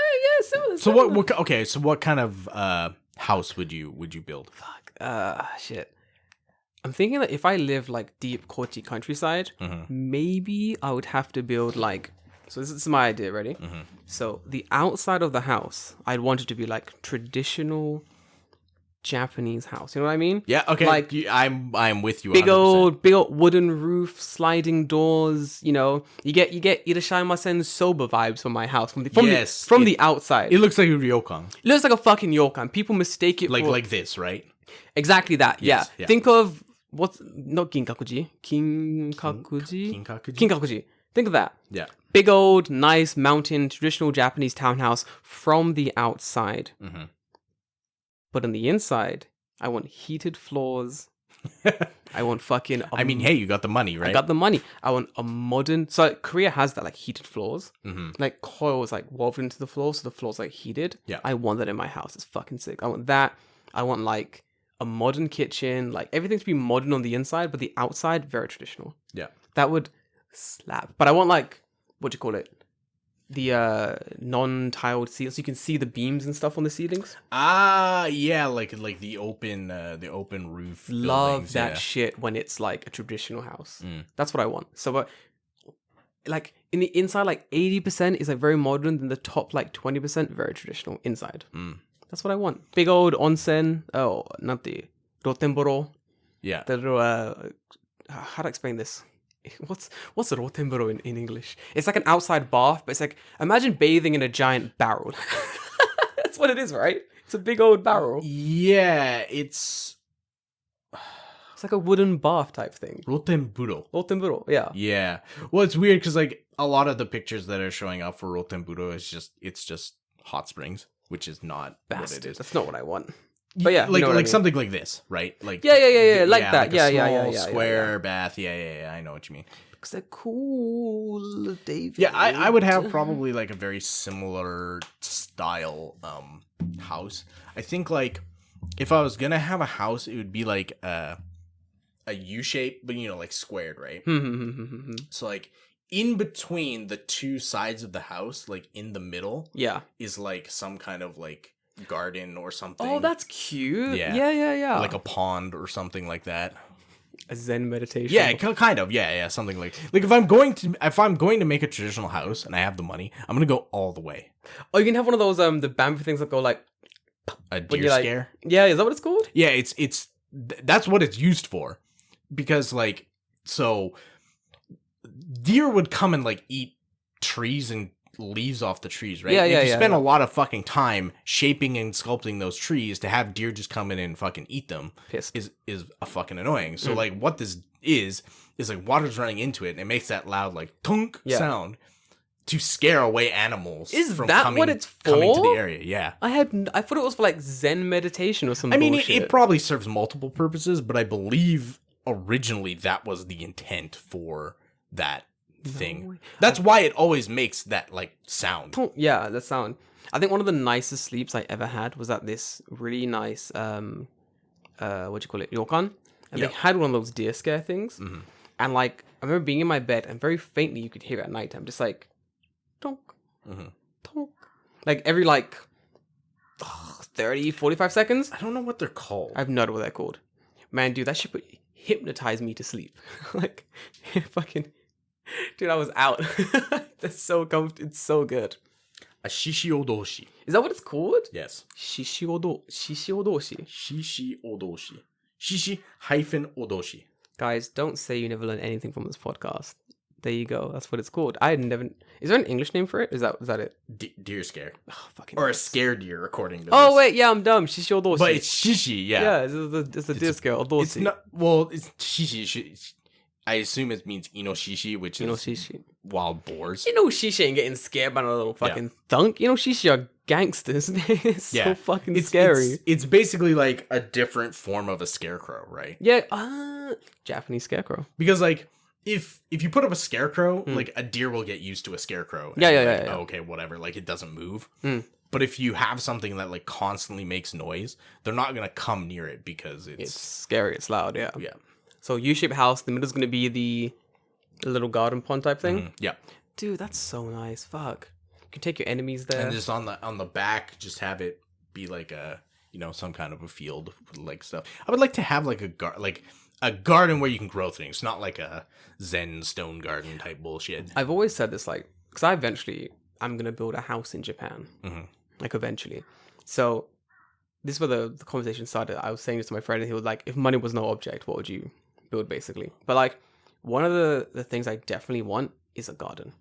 similar. So what okay, so what kind of house would you build? Fuck. Shit. I'm thinking that if I live like deep Kochi countryside, maybe I would have to build like. So this is my idea. Ready? So the outside of the house, I'd want it to be like traditional Japanese house. You know what I mean? Yeah. Okay. Like I'm with you. big 100%. old wooden roof, sliding doors. You know, you get Irashimasen soba vibes from my house from the outside. It looks like a ryokan, It looks like a fucking ryokan. People mistake it for like this, right? exactly that. Yes, yeah. yeah. Think of what's not Ginkakuji. Kinkakuji. Kinkakuji. Think of that. Yeah. Big old, nice mountain, traditional Japanese townhouse from the outside. But on the inside, I want heated floors. I want fucking. I mean, hey, you got the money, right? I got the money. I want a modern. So Korea has that like heated floors. Like coil is like woven into the floor, so the floor's like heated. Yeah. I want that in my house. It's fucking sick. I want that. I want like a modern kitchen, like everything to be modern on the inside, but the outside very traditional. Yeah. That would slap. But I want like what do you call it? The non-tiled ceilings, so you can see the beams and stuff on the ceilings. Yeah, like the open roof. Love buildings, that yeah. shit when it's like a traditional house. That's what I want. So, like in the inside, like 80% is like very modern, then the top like 20% very traditional inside. That's what I want. Big old onsen. Oh, not the rotenboro. Yeah. The how to explain this? What's a rotenboro in English? It's like an outside bath, but it's like imagine bathing in a giant barrel. That's what it is, right? It's a big old barrel. Yeah, it's like a wooden bath type thing. rotenburo. Rotenboro, yeah. Yeah. Well, it's weird because like a lot of the pictures that are showing up for rotenburo it's just hot springs, which is not Bastard. what it is. That's not what I want. But yeah, like you know what I mean. something like this, right? Like Yeah, like that. like a Yeah, small yeah. square bath. Yeah. I know what you mean. Because they're cool, David. Yeah, I would have probably like a very similar style house. I think like if I was gonna have a house, it would be like a U shape, but like squared, right? So like in between the two sides of the house, like in the middle, yeah, is like some kind of like garden or something. Oh, that's cute. Yeah. Yeah. Like a pond or something like that. A Zen meditation. Yeah, kind of. Yeah, something like if I'm going to make a traditional house and I have the money, I'm gonna go all the way. Oh, you can have one of those the bamboo things that go like A deer scare. Yeah, is that what it's called? Yeah, it's that's what it's used for, because like so deer would come and like eat trees and leaves off the trees, right? Yeah, And yeah, if you yeah, spend yeah. a lot of fucking time shaping and sculpting those trees to have deer just come in and fucking eat them Pissed. is a fucking annoying. So like what this is like water's running into it and it makes that loud like tunk sound to scare away animals. Is from that coming, what it's coming to the for? area? Yeah. I thought it was for like Zen meditation or some I mean, bullshit. it probably serves multiple purposes, but I believe originally that was the intent for that thing. way. That's why it always makes that like sound. Yeah, that sound. I think one of the nicest sleeps I ever had was at this really nice what do you call it, ryokan, and they had one of those deer scare things. And like I remember being in my bed and very faintly you could hear it at nighttime, just like tonk, tonk, like every like 30, 45 seconds. I don't know what they're called. I have no idea what they're called. Man, dude, that shit hypnotized me to sleep. Like fucking dude, I was out. That's so it's so good. A shishi-odoshi. Is that what it's called? Yes. Shishiodoshi. Shishi-odoshi. Shishi-odoshi. Guys, don't say you never learned anything from this podcast. There you go. That's what it's called. I had never. Is there an English name for it? Is that it? Deer scare. Oh, fucking. Or a scare deer, according to Oh this. wait, yeah, I'm dumb. Shishiodoshi. But it's shishi, yeah. Yeah, it's a deer scare. Odoshi. It's not. Well, it's shishi. I assume it means inoshishi, which is Shishi. wild boars. Shishi ain't getting scared by a little fucking thunk. Shishi are gangsters. It's so fucking scary. It's basically like a different form of a scarecrow, right? Yeah, Japanese scarecrow. Because like if you put up a scarecrow, like a deer will get used to a scarecrow. And Yeah. like, oh, okay, whatever. Like it doesn't move. But if you have something that like constantly makes noise, they're not gonna come near it because It's scary. It's loud. Yeah. yeah. So U-shaped house. The middle's gonna be the little garden pond type thing. Yeah. Dude, that's so nice. Fuck. You can take your enemies there. And just on the back, just have it be like a some kind of a field with like stuff. I would like to have like a garden where you can grow things, not like a Zen stone garden type bullshit. I've always said this, like, because I'm gonna build a house in Japan, like eventually. So this is where the conversation started. I was saying this to my friend, and he was like, "If money was no object, what would you build, basically?" But like, one of the things I definitely want is a garden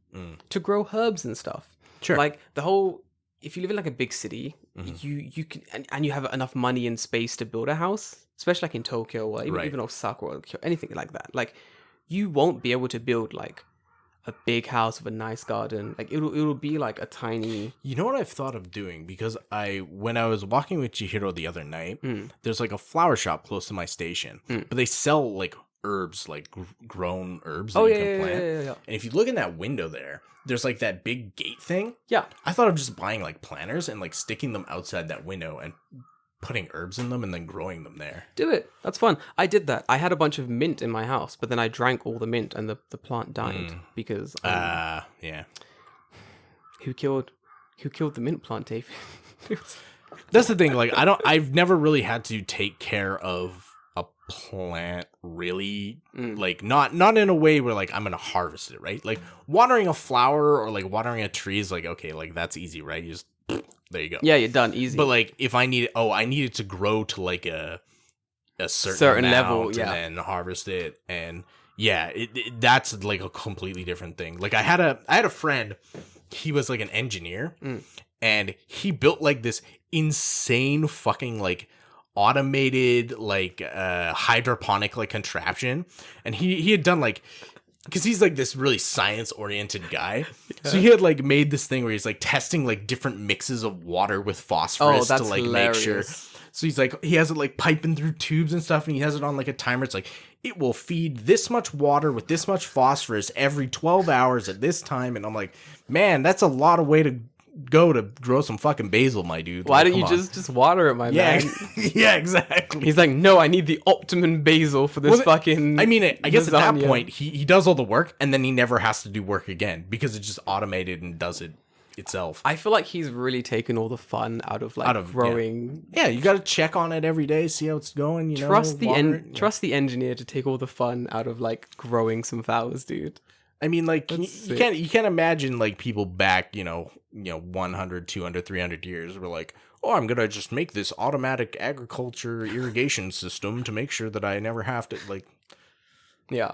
to grow herbs and stuff. Sure. Like the whole, if you live in like a big city, you can and you have enough money and space to build a house, especially like in Tokyo or even Osaka or anything like that. Like you won't be able to build like a big house with a nice garden. Like it'll be like a tiny. You know what I've thought of doing? Because when I was walking with Chihiro the other night, there's like a flower shop close to my station, but they sell like herbs, like grown herbs that you can plant. Yeah. And if you look in that window there's like that big gate thing. Yeah. I thought of just buying like planters and like sticking them outside that window and putting herbs in them and then growing them there. Do it. That's fun. I did that. I had a bunch of mint in my house, but then I drank all the mint and the plant died because yeah. Who killed the mint plant, Dave? That's the thing, like I've never really had to take care of a plant really, like not in a way where like I'm gonna harvest it, right? Like watering a flower or like watering a tree is like, okay, like that's easy, right? You just there you go. Yeah, you're done. Easy. But like if I need it to grow to like a certain level, amount and then harvest it, and yeah, that's like a completely different thing. Like I had a friend, he was like an engineer, and he built like this insane fucking like automated like hydroponic like contraption, and he had done like, because he's like this really science oriented guy, so he had like made this thing where he's like testing like different mixes of water with phosphorus to like make sure. So he's like, he has it like piping through tubes and stuff, and he has it on like a timer. It's like, it will feed this much water with this much phosphorus every 12 hours at this time. And I'm like, man, that's a lot of way to go to grow some fucking basil, my dude. Why like, don't you just water it, my man? Yeah, exactly. He's like, no, I need the optimum basil for this fucking. I mean, I guess lasagna. at that point, he does all the work, and then he never has to do work again because it's just automated and does it itself. I feel like he's really taken all the fun out of growing. Yeah, you got to check on it every day, see how it's going. You Trust know, trust the engineer to take all the fun out of like growing some flowers, dude. I mean, like you can't imagine like people back, 100, 200, 300 years were like, oh, I'm gonna just make this automatic agriculture irrigation system to make sure that I never have to like. Yeah.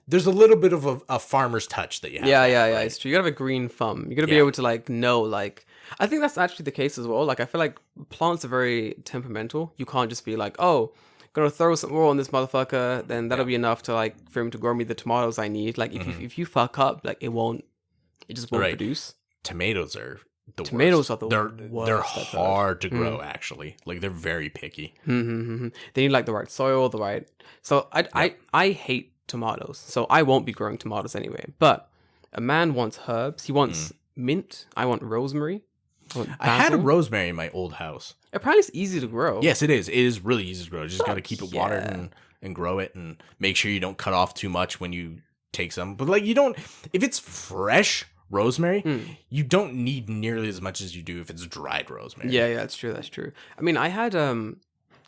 There's a little bit of a farmer's touch that you have. Yeah, to have, yeah. right? It's true. You gotta have a green thumb. You gotta be Yeah. able to like know like. I think that's actually the case as well. Like I feel like plants are very temperamental. You can't just be like, oh, gonna throw some more on this motherfucker, then that'll be enough to like for him to grow me the tomatoes I need. Like if you fuck up, like it just won't Right. produce. Tomatoes are the Tomatoes worst. are the worst. They're I've heard. hard to grow actually. Like they're very picky. Mm-hmm. They need like the right soil, the right. So I hate tomatoes, so I won't be growing tomatoes anyway. But a man wants herbs. He wants mint. I want rosemary. I had a basil. rosemary in my old house. Apparently, it's easy to grow. Yes, it is. It is really easy to grow. You just got to keep it watered yeah. and grow it, and make sure you don't cut off too much when you take some. But like you don't, if it's fresh rosemary, you don't need nearly as much as you do if it's dried rosemary. Yeah, that's true. That's true. I mean, I had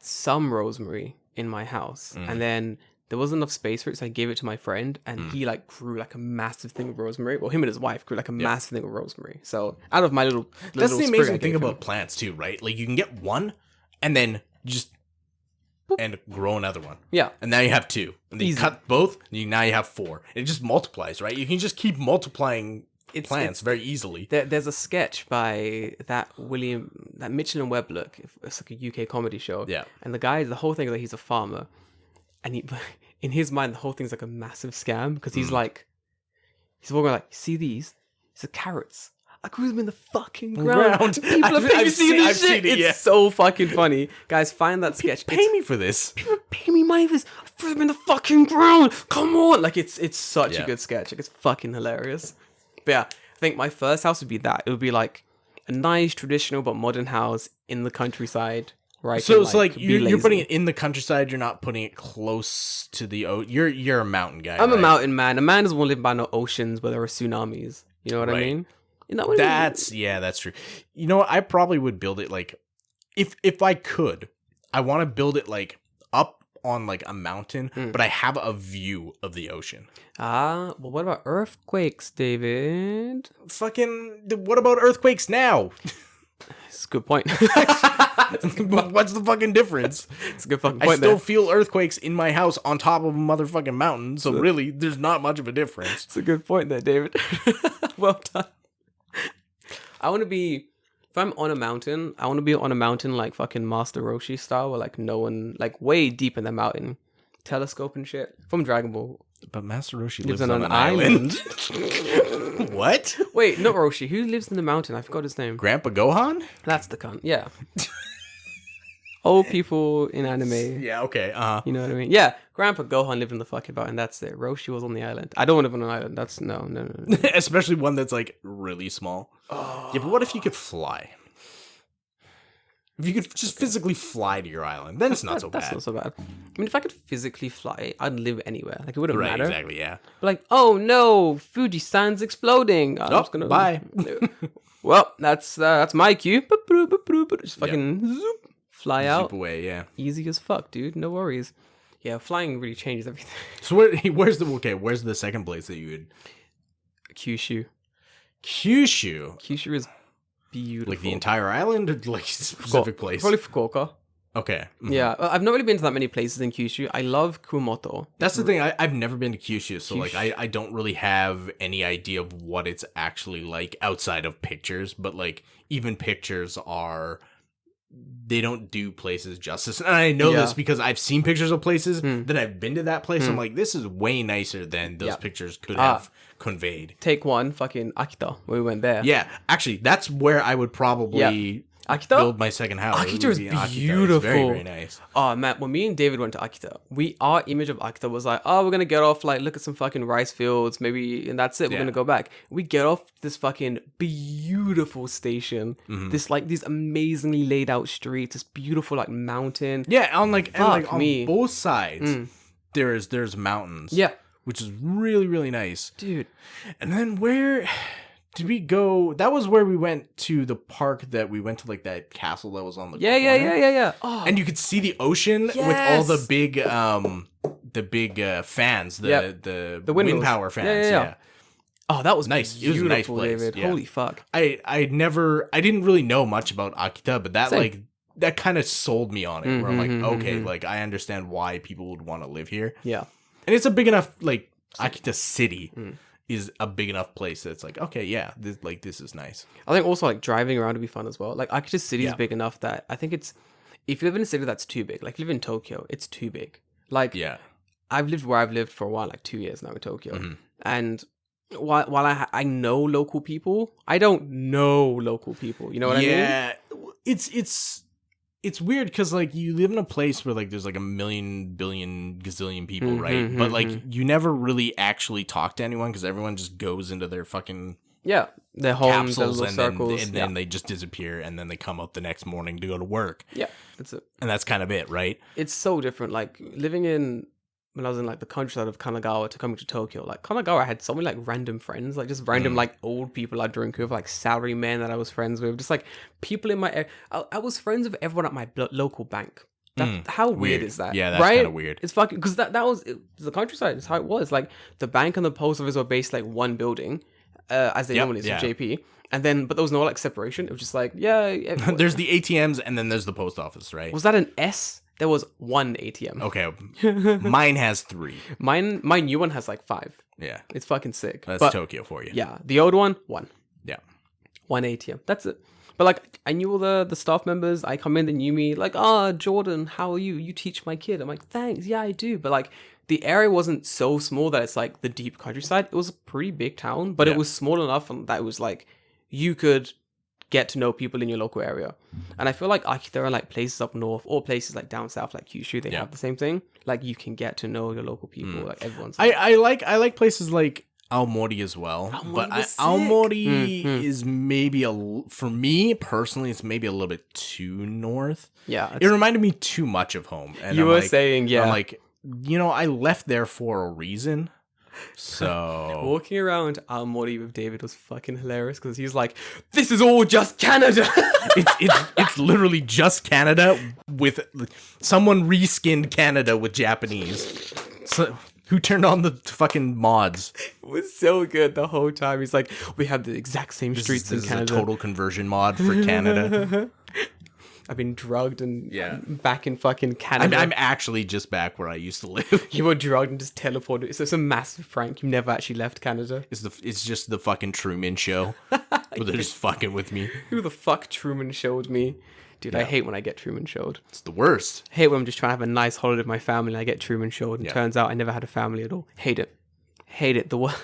some rosemary in my house, and then there wasn't enough space for it, so I gave it to my friend, and he like grew like a massive thing of rosemary. Well, him and his wife grew like a massive thing of rosemary. So out of my little That's the sprig I amazing thing gave him. about plants too, right? Like you can get one, and then just and grow another one. Yeah. And now you have two. And then you Easy. cut both, and now you have four. It just multiplies, right? You can just keep multiplying plants very easily. There's a sketch by that Mitchell and Webb look. It's like a UK comedy show. Yeah. And the whole thing is that he's a farmer, and in his mind the whole thing's like a massive scam because he's walking around like, see these? These are carrots. I grew them in the fucking ground. People are paying me to see this shit. It's so fucking funny. Guys, find that sketch. Pay me for this. People pay me money for this. I threw them in the fucking ground. Come on. Like, it's such a good sketch. Like, it's fucking hilarious. But yeah, I think my first house would be that. It would be like a nice, traditional, but modern house in the countryside. Right. So it's like you're putting it in the countryside. You're not putting it close to the You're a mountain guy. I'm a mountain man. A man doesn't want to live by no oceans where there are tsunamis. You know what I mean? You know what I mean? That's true. You know what? I probably would build it like, if I could, I want to build it like up on like a mountain, but I have a view of the ocean. Well, what about earthquakes, David? What about earthquakes now? It's a good point. What's the fucking difference? It's a good fucking I point. still feel earthquakes in my house on top of a motherfucking mountain, so really, there's not much of a difference. It's a good point there, David. Well done. I want to be, if I'm on a mountain, I want to be on a mountain like fucking Master Roshi style, where like no one, like way deep in the mountain, telescope and shit from Dragon Ball. But Master Roshi Lives on an island. What? Wait, not Roshi. Who lives in the mountain? I forgot his name. Grandpa Gohan? That's the cunt. Yeah. Old people in anime. Yeah, okay. You know what I mean? Yeah. Grandpa Gohan lived in the fucking mountain. That's it. Roshi was on the island. I don't want to live on an island. That's no. Especially one that's like really small. Oh. Yeah, but what if you could fly? If you could just physically fly to your island, then it's not so bad. That's not so bad. I mean, if I could physically fly, I'd live anywhere. Like, it wouldn't Right, matter. exactly, yeah. Like, oh no, Fuji-san's exploding. I'm just gonna bye. Well, that's my cue. Just fucking zoop, fly out. Zip away, yeah. Easy as fuck, dude. No worries. Yeah, flying really changes everything. So where's the second place that you would? Kyushu. Kyushu. Kyushu is beautiful. Like the entire island, or like a specific place? Probably Fukuoka. Okay. Mhm. Yeah, I've not really been to that many places in Kyushu. I love Kumamoto. That's the thing. I've never been to Kyushu, so like I don't really have any idea of what it's actually like outside of pictures. But like even pictures they don't do places justice. And I know this because I've seen pictures of places that I've been to that place. I'm like, this is way nicer than those pictures could have conveyed. Take one, fucking Akita, when we went there. Yeah, actually, that's where I would probably Akita? build my second house. Akita is beautiful. It's very, very nice. Oh man, when me and David went to Akita, our image of Akita was like, oh, we're gonna get off, like, look at some fucking rice fields, maybe, and that's it. We're gonna go back. We get off this fucking beautiful station. This like these amazingly laid out streets, this beautiful like mountain. Yeah, on both sides, there's mountains. Yeah, which is really, really nice, dude. And then where did we go? That was where we went to the park. That we went to like that castle that was on the corner. Yeah. Oh. And you could see the ocean with all the big fans, the wind power fans. Yeah. Oh, that was nice. It was a nice place. David. Yeah. Holy fuck. I didn't really know much about Akita, but that kind of sold me on it. Where I'm like, okay, like I understand why people would want to live here. Yeah. And it's a big enough, like, Akita City is a big enough place that it's like, okay, yeah, this is nice. I think also like driving around would be fun as well. Like Akita City is Yeah. big enough that I think it's, if you live in a city that's too big, like if you live in Tokyo, it's too big. Like Yeah. I've lived where I've lived for a while, like 2 years now in Tokyo, and while I know local people, I don't know local people. You know what I mean? Yeah, it's weird because like you live in a place where like there's like a million, billion, gazillion people, right? But like you never really actually talk to anyone because everyone just goes into their fucking Yeah, their homes, their capsules little and circles. then they just disappear and then they come up the next morning to go to work. Yeah, that's it. And that's kind of it, right? It's so different. Like living in, when I was in like the countryside of Kanagawa to coming to Tokyo, like Kanagawa, I had so many like random friends, like just random like old people I drink with, like salary men that I was friends with, just like people in my area. I was friends with everyone at my local bank. How weird is that? Yeah, that's right? kind of weird. It's fucking, because that was the countryside. Is how it was. Like the bank and the post office were based like one building, as they normally is with JP. And then, but there was no like separation. It was just like, yeah. There's the ATMs and then there's the post office, right? Was that an S? There was one ATM. Okay, mine has 3. My new one has like 5. Yeah, It's fucking sick. that's But, Tokyo for you. yeah, the old one, 1. Yeah. 1 ATM. That's it. But like, I knew all the staff members. I come in, they knew me. Like, Jordan, how are you? You teach my kid. I'm like, thanks. Yeah, I do. But like, the area wasn't so small that it's like the deep countryside. It was a pretty big town, but it was small enough that it was like you could get to know people in your local area. And I feel like there are like places up north or places like down south, like Kyushu, they have the same thing. Like you can get to know your local people. Like everyone's. I like places like Aomori as well, but was sick. Aomori is maybe for me personally, it's maybe a little bit too north. Yeah, It reminded me too much of home. And you I'm were like, saying, yeah. I'm like, I left there for a reason. So Walking around Aomori with David was fucking hilarious because he's like, "This is all just Canada." it's literally just Canada with someone reskinned Canada with Japanese. So who turned on the fucking mods? It was so good the whole time. He's like, "We have the exact same streets This in is Canada." a total conversion mod for Canada. I've been drugged and back in fucking Canada. I'm actually just back where I used to live. You were drugged and just teleported. So it's a massive prank. You never actually left Canada. It's just the fucking Truman Show where they're just fucking with me. Who the fuck Truman showed me? Dude, I hate when I get Truman showed. It's the worst. I hate when I'm just trying to have a nice holiday with my family and I get Truman showed and turns out I never had a family at all. Hate it. Hate it. The worst.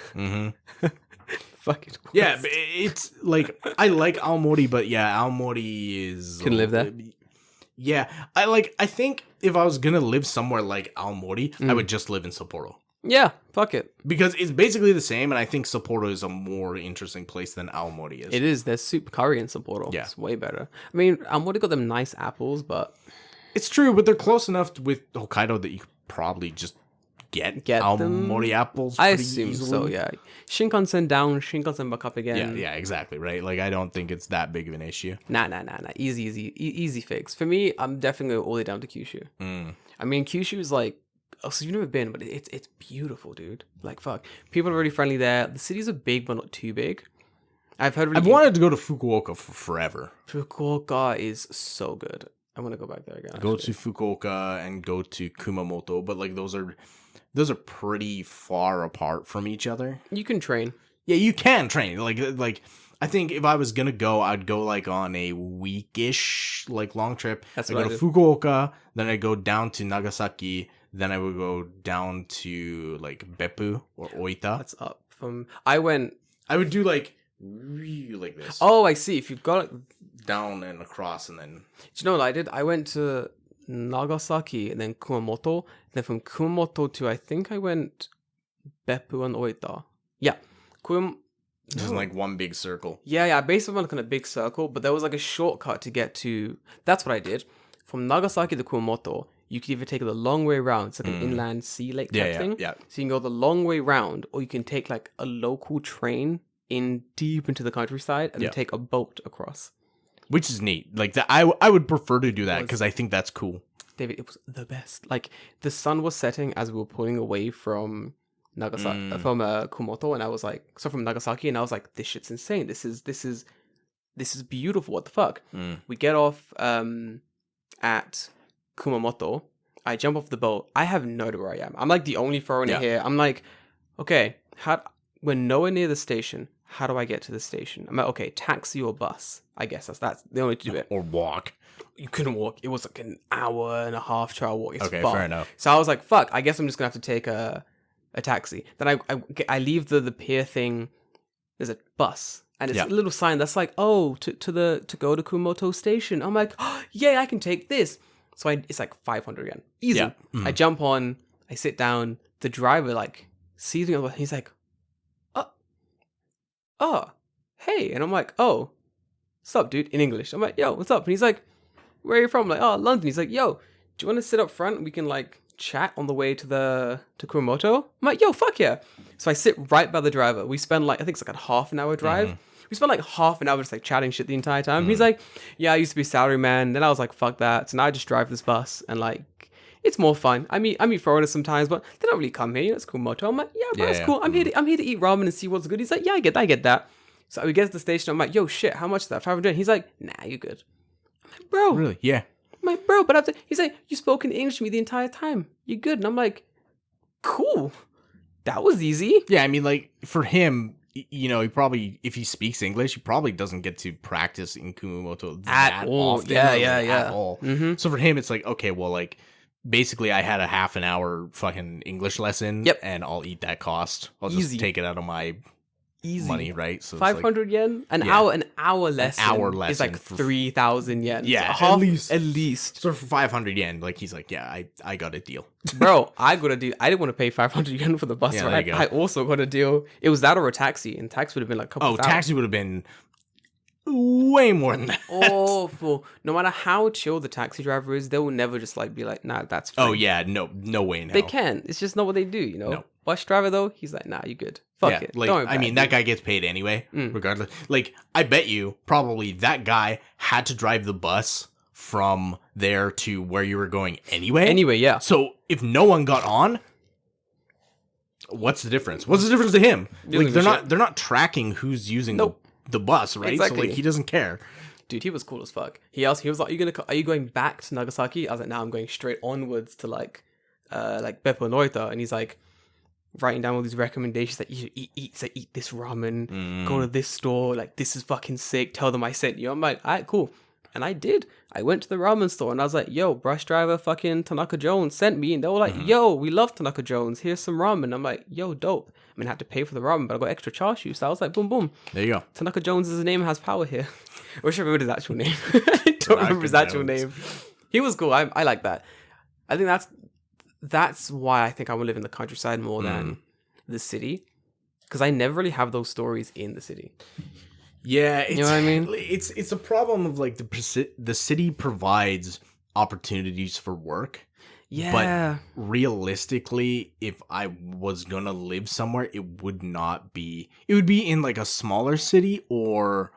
Fucking worst. Yeah, but it's like I like Aomori, but yeah, Aomori is Can live there. Yeah, I think if I was gonna live somewhere like Aomori, I would just live in Sapporo. Yeah, fuck it. Because it's basically the same, and I think Sapporo is a more interesting place than Aomori is. It is. There's soup curry in Sapporo. Yeah. It's way better. I mean, I'm would have got them nice apples, but It's true, but they're close enough with Hokkaido that you could probably just get Aomori apples I pretty assume easily. so, yeah. Shinkansen down, Shinkansen back up again. Yeah, exactly, right? Like, I don't think it's that big of an issue. Nah. Easy fix. For me, I'm definitely going all the way down to Kyushu. I mean, Kyushu is like, so you've never been, but it's beautiful, dude. Like, fuck. People are really friendly there. The cities are big, but not too big. I've wanted to go to Fukuoka for forever. Fukuoka is so good. I want to go back there again. Go to Fukuoka and go to Kumamoto, but like those are pretty far apart from each other. You can train. Yeah, you can train. Like I think if I was gonna go, I'd go like on a weekish like long trip. That's I what go I to did. Fukuoka, then I go down to Nagasaki, then I would go down to like Beppu or Oita. That's up from. I would do like this. Oh, I see. If you've got it. Down and across, and then Do you know what I did? I went to Nagasaki and then Kumamoto. Then from Kumamoto to, I think I went Beppu and Oita. Yeah. just like one big circle. Yeah. I basically went like on a big circle, but there was like a shortcut to get to. That's what I did. From Nagasaki to Kumamoto, you could either take the long way round. It's like an inland sea lake type thing. Yeah. So you can go the long way round, or you can take like a local train in deep into the countryside and then take a boat across. Which is neat. Like that, I would prefer to do that because I think that's cool. David, it was the best. Like the sun was setting as we were pulling away from Nagasaki, from Kumamoto, and I was like, so from Nagasaki, and I was like, this shit's insane. This is beautiful. What the fuck? We get off at Kumamoto, I jump off the boat. I have no idea where I am. I'm like the only foreigner here. I'm like, okay, we're nowhere near the station. How do I get to the station? I'm like, okay, taxi or bus. I guess that's the only way to do it. Or walk. You couldn't walk. It was like an hour and a half trial walk. It's Okay, far. fair enough. So I was like, fuck, I guess I'm just going to have to take a taxi. Then I leave the pier thing. There's a bus. And it's a little sign that's like, oh, to go to Kumamoto Station. I'm like, oh, yeah, I can take this. So it's like 500 yen. Easy. Yeah. Mm. I jump on. I sit down. The driver like sees me. He's like, oh, hey. And I'm like, oh, what's up, dude? In English. I'm like, yo, what's up? And he's like, where are you from? I'm like, oh, London. He's like, yo, do you want to sit up front? We can like chat on the way to Kumamoto. I'm like, yo, fuck yeah. So I sit right by the driver. We spend like, I think it's like a half an hour drive. Mm-hmm. We spent like half an hour just like chatting shit the entire time. He's like, yeah, I used to be a salaryman. Then I was like, fuck that. So now I just drive this bus and like, it's more fun. I meet foreigners sometimes, but they don't really come here. It's Kumamoto. I'm like, yeah, bro, it's cool. I'm here to eat ramen and see what's good. He's like, yeah, I get that. So we get to the station. I'm like, yo, shit, how much is that? 500. He's like, nah, you're good. I'm like, bro, really? Yeah. I'm like, bro, but he's like, you spoke in English to me the entire time. You're good. And I'm like, cool. That was easy. Yeah, I mean, like for him, you know, he probably, if he speaks English, he probably doesn't get to practice in Kumamoto that often. Yeah. At all. Mm-hmm. So for him, it's like, okay, well, like, basically I had a half an hour fucking English lesson. Yep. And I'll eat that cost. I'll just take it out of my money, right? So 500 yen? An hour lesson is like 3,000 yen. Yeah, so at least. So for 500 yen, like he's like, yeah, I got a deal. Bro, I got a deal. I didn't want to pay 500 yen for the bus ride. I also got a deal. It was that or a taxi, and taxi would have been like a couple thousand. Taxi would have been way more than that. Awful. No matter how chill the taxi driver is, they will never just like be like, nah, that's fine. Oh yeah, no way in hell. They can. It's just not what they do, you know? No. Bus driver though, he's like, nah, you good. Fuck it. Like, I mean, that guy gets paid anyway, regardless. Like, I bet you probably that guy had to drive the bus from there to where you were going anyway. Anyway, yeah. So if no one got on, what's the difference? What's the difference to him? Like, they're not tracking who's using the bus, right? Exactly. So like he doesn't care. Dude, he was cool as fuck. He was like, are you going back to Nagasaki? I was like, nah, I'm going straight onwards to like Beppo Noita. And he's like writing down all these recommendations that you should eat this ramen, go to this store, like this is fucking sick, tell them I sent you. I'm like, alright, cool. And I did. I went to the ramen store and I was like, yo, bus driver fucking Tanaka Jones sent me. And they were like, yo, we love Tanaka Jones. Here's some ramen. I'm like, yo, dope. I mean, I had to pay for the ramen, but I got extra chashu. So I was like, boom, boom. There you go. Tanaka Jones' name has power here. I wish I remembered his actual name. I don't remember his actual name. He was cool. I like that. I think that's why I think I want to live in the countryside more than the city. Because I never really have those stories in the city. Yeah, you know what I mean? It's a problem of like the city provides opportunities for work. Yeah. But realistically, if I was gonna live somewhere, it would be in like a smaller city or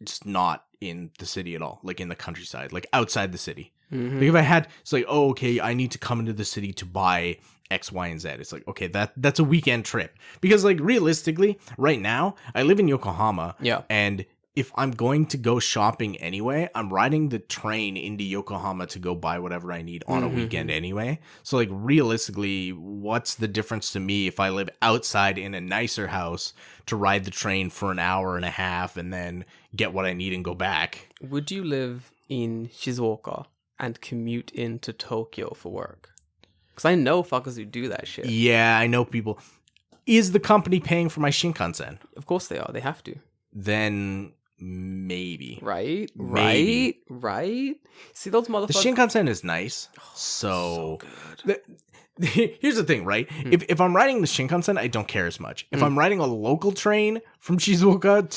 just not in the city at all, like in the countryside, like outside the city. Mm-hmm. Like if I had, it's like, oh, okay, I need to come into the city to buy X, Y, and Z. It's like, okay, that's a weekend trip. Because like realistically, right now, I live in Yokohama. Yeah. And if I'm going to go shopping anyway, I'm riding the train into Yokohama to go buy whatever I need on a weekend anyway. So like realistically, what's the difference to me if I live outside in a nicer house to ride the train for an hour and a half and then get what I need and go back? Would you live in Shizuoka and commute into Tokyo for work? Because I know fuckers who do that shit. Yeah, I know people. Is the company paying for my Shinkansen? Of course they are. They have to. Then maybe. Right? See those motherfuckers? The Shinkansen is nice. So good. Here's the thing, right? If I'm riding the Shinkansen, I don't care as much. If I'm riding a local train from Shizuoka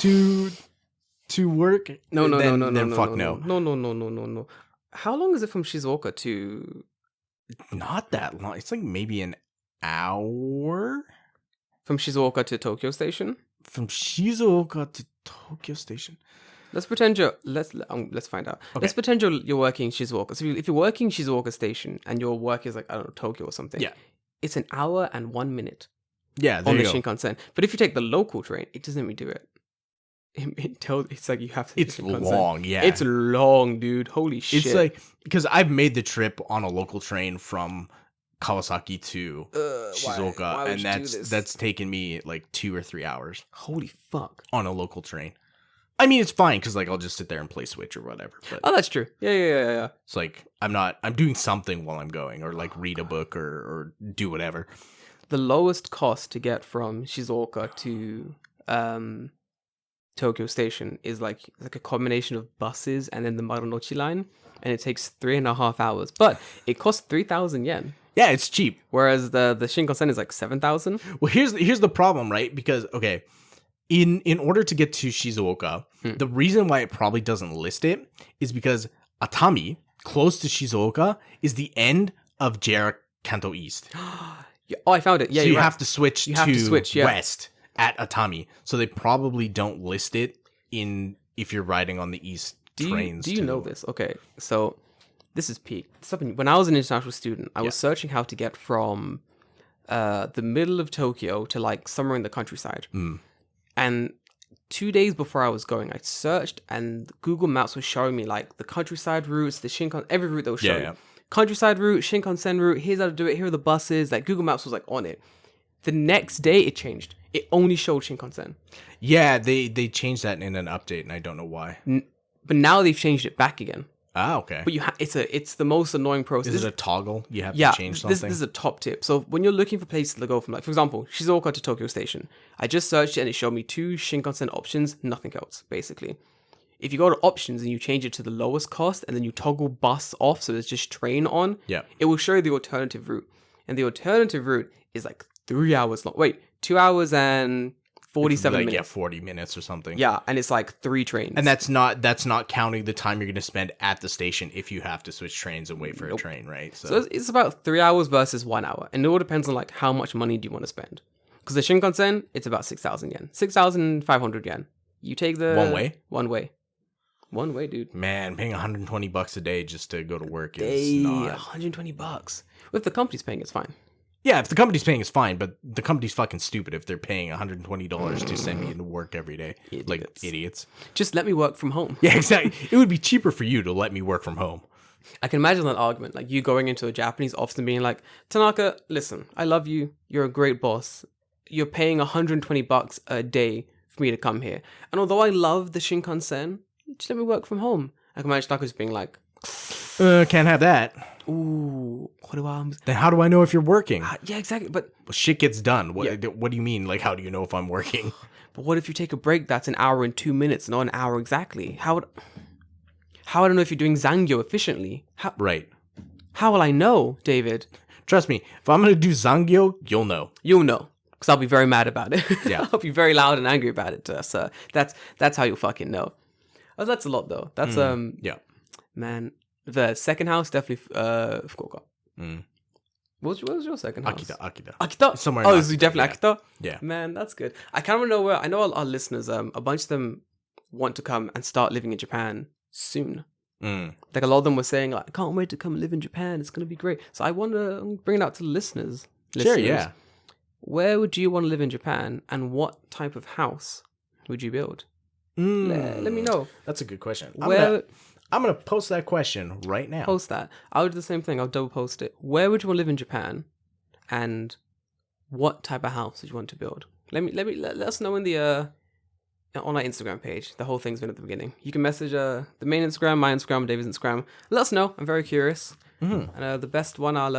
to work, no. How long is it from Shizuoka to... Not that long. It's like maybe an hour. From Shizuoka to Tokyo Station? From Shizuoka to Tokyo Station. Let's pretend let's find out. Okay. Let's pretend you're working Shizuoka. So if you're working Shizuoka Station and your work is like, I don't know, Tokyo or something. Yeah. It's an hour and 1 minute. Yeah, there on you the go. Shinkansen. But if you take the local train, it doesn't really do it. it's like you have to. It's long, yeah. It's long, dude. Holy shit! It's like because I've made the trip on a local train from Kawasaki to Shizuoka, why would and you do this? that's taken me like 2 or 3 hours Holy fuck! on a local train. I mean, it's fine because like I'll just sit there and play Switch or whatever. But Oh, that's true. Yeah. it's like I'm doing something while I'm going, or like read a book or do whatever. The lowest cost to get from Shizuoka to Tokyo Station is like a combination of buses and then the Marunouchi line, and it takes 3.5 hours, but it costs 3,000 yen. Yeah, it's cheap. Whereas the Shinkansen is like 7,000. Well, here's the problem, right? Because okay, in order to get to Shizuoka, the reason why it probably doesn't list it is because Atami, close to Shizuoka, is the end of JR Kanto East. Yeah, oh, I found it. Yeah, so you right. have to switch yeah. west at Atami. So they probably don't list it in if you're riding on the east trains. Do you know this? Okay, so this is peak. When I was an international student, I was searching how to get from the middle of Tokyo to like somewhere in the countryside. And 2 days before I was going, I searched and Google Maps was showing me like the countryside routes, the Shinkansen, every route they were showing. Yeah. Countryside route, Shinkansen route, here's how to do it, here are the buses. Like Google Maps was like on it. The next day it changed. It only showed Shinkansen. Yeah, they changed that in an update and I don't know why. But now they've changed it back again. Ah, okay. But it's the most annoying process. Is it a toggle? You have to change something? This is a top tip. So when you're looking for places to go from, like, for example, Shizuoka to Tokyo Station, I just searched it and it showed me 2 Shinkansen options, nothing else, basically. If you go to options and you change it to the lowest cost and then you toggle bus off so there's just train on, it will show you the alternative route. And the alternative route is like 3 hours long. Wait, 2 hours and 47 minutes. Yeah, 40 minutes or something. Yeah, and it's like 3 trains. And that's not counting the time you're going to spend at the station if you have to switch trains and wait for a train, right? So it's about 3 hours versus 1 hour. And it all depends on like how much money do you want to spend. Because the Shinkansen, it's about 6,000 yen. 6,500 yen. You take the... One way, dude. Man, paying $120 a day just to go to work is not... $120. If the company's paying, it's fine. Yeah, if the company's paying, it's fine, but the company's fucking stupid if they're paying $120 to send me into work every day. Idiots. Like idiots. Just let me work from home. Yeah, exactly. It would be cheaper for you to let me work from home. I can imagine that argument, like you going into a Japanese office and being like, Tanaka, listen, I love you. You're a great boss. You're paying $120 a day for me to come here. And although I love the Shinkansen, just let me work from home. I can imagine Tanaka's being like, can't have that. Ooh, then how do I know if you're working? Yeah, exactly. But shit gets done. What do you mean? Like, how do you know if I'm working? But what if you take a break that's an hour and 2 minutes, not an hour exactly? How would I know if you're doing Zangyo efficiently? Right. How will I know, David? Trust me, if I'm gonna do Zangyo, you'll know. You'll know, because I'll be very mad about it. Yeah, I'll be very loud and angry about it. So that's how you'll fucking know. Oh, that's a lot though. That's yeah, man. The second house, definitely Fukuoka. What was your second house? Akita. Somewhere. Oh, is it definitely Akita? Yeah. Man, that's good. I can't remember where. I know our listeners, a bunch of them want to come and start living in Japan soon. Like a lot of them were saying, like, I can't wait to come live in Japan. It's gonna be great. So I want to bring it out to the listeners. Sure, yeah. Where would you want to live in Japan, and what type of house would you build? Let me know. That's a good question. I'm gonna post that question right now. Post that. I'll do the same thing. I'll double post it. Where would you want to live in Japan, and what type of house would you want to build? Let us know in the on our Instagram page. The whole thing's been at the beginning. You can message the main Instagram, my Instagram, David's Instagram. Let us know. I'm very curious. And the best one, I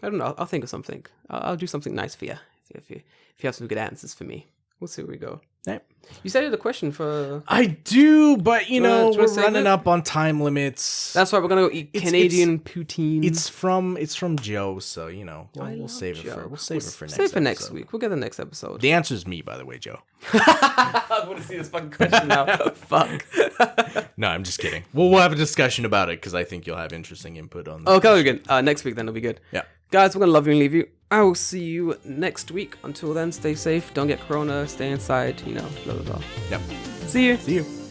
don't know. I'll think of something. I'll do something nice for you if you have some good answers for me. We'll see where we go. Yep. You said you had a question for... I do, but we're running up on time limits. That's why we're gonna go eat Canadian poutine. It's from Joe, so we'll save it for Save for next week. We'll get the next episode. The answer is me, by the way, Joe. I want to see this fucking question now. Fuck. No, I'm just kidding. We'll have a discussion about it because I think you'll have interesting input on. Okay, again. Next week then it'll be good. Yeah. Guys, we're gonna love you and leave you. I will see you next week. Until then, stay safe. Don't get corona. Stay inside. Blah blah blah. Yep. See you. See you.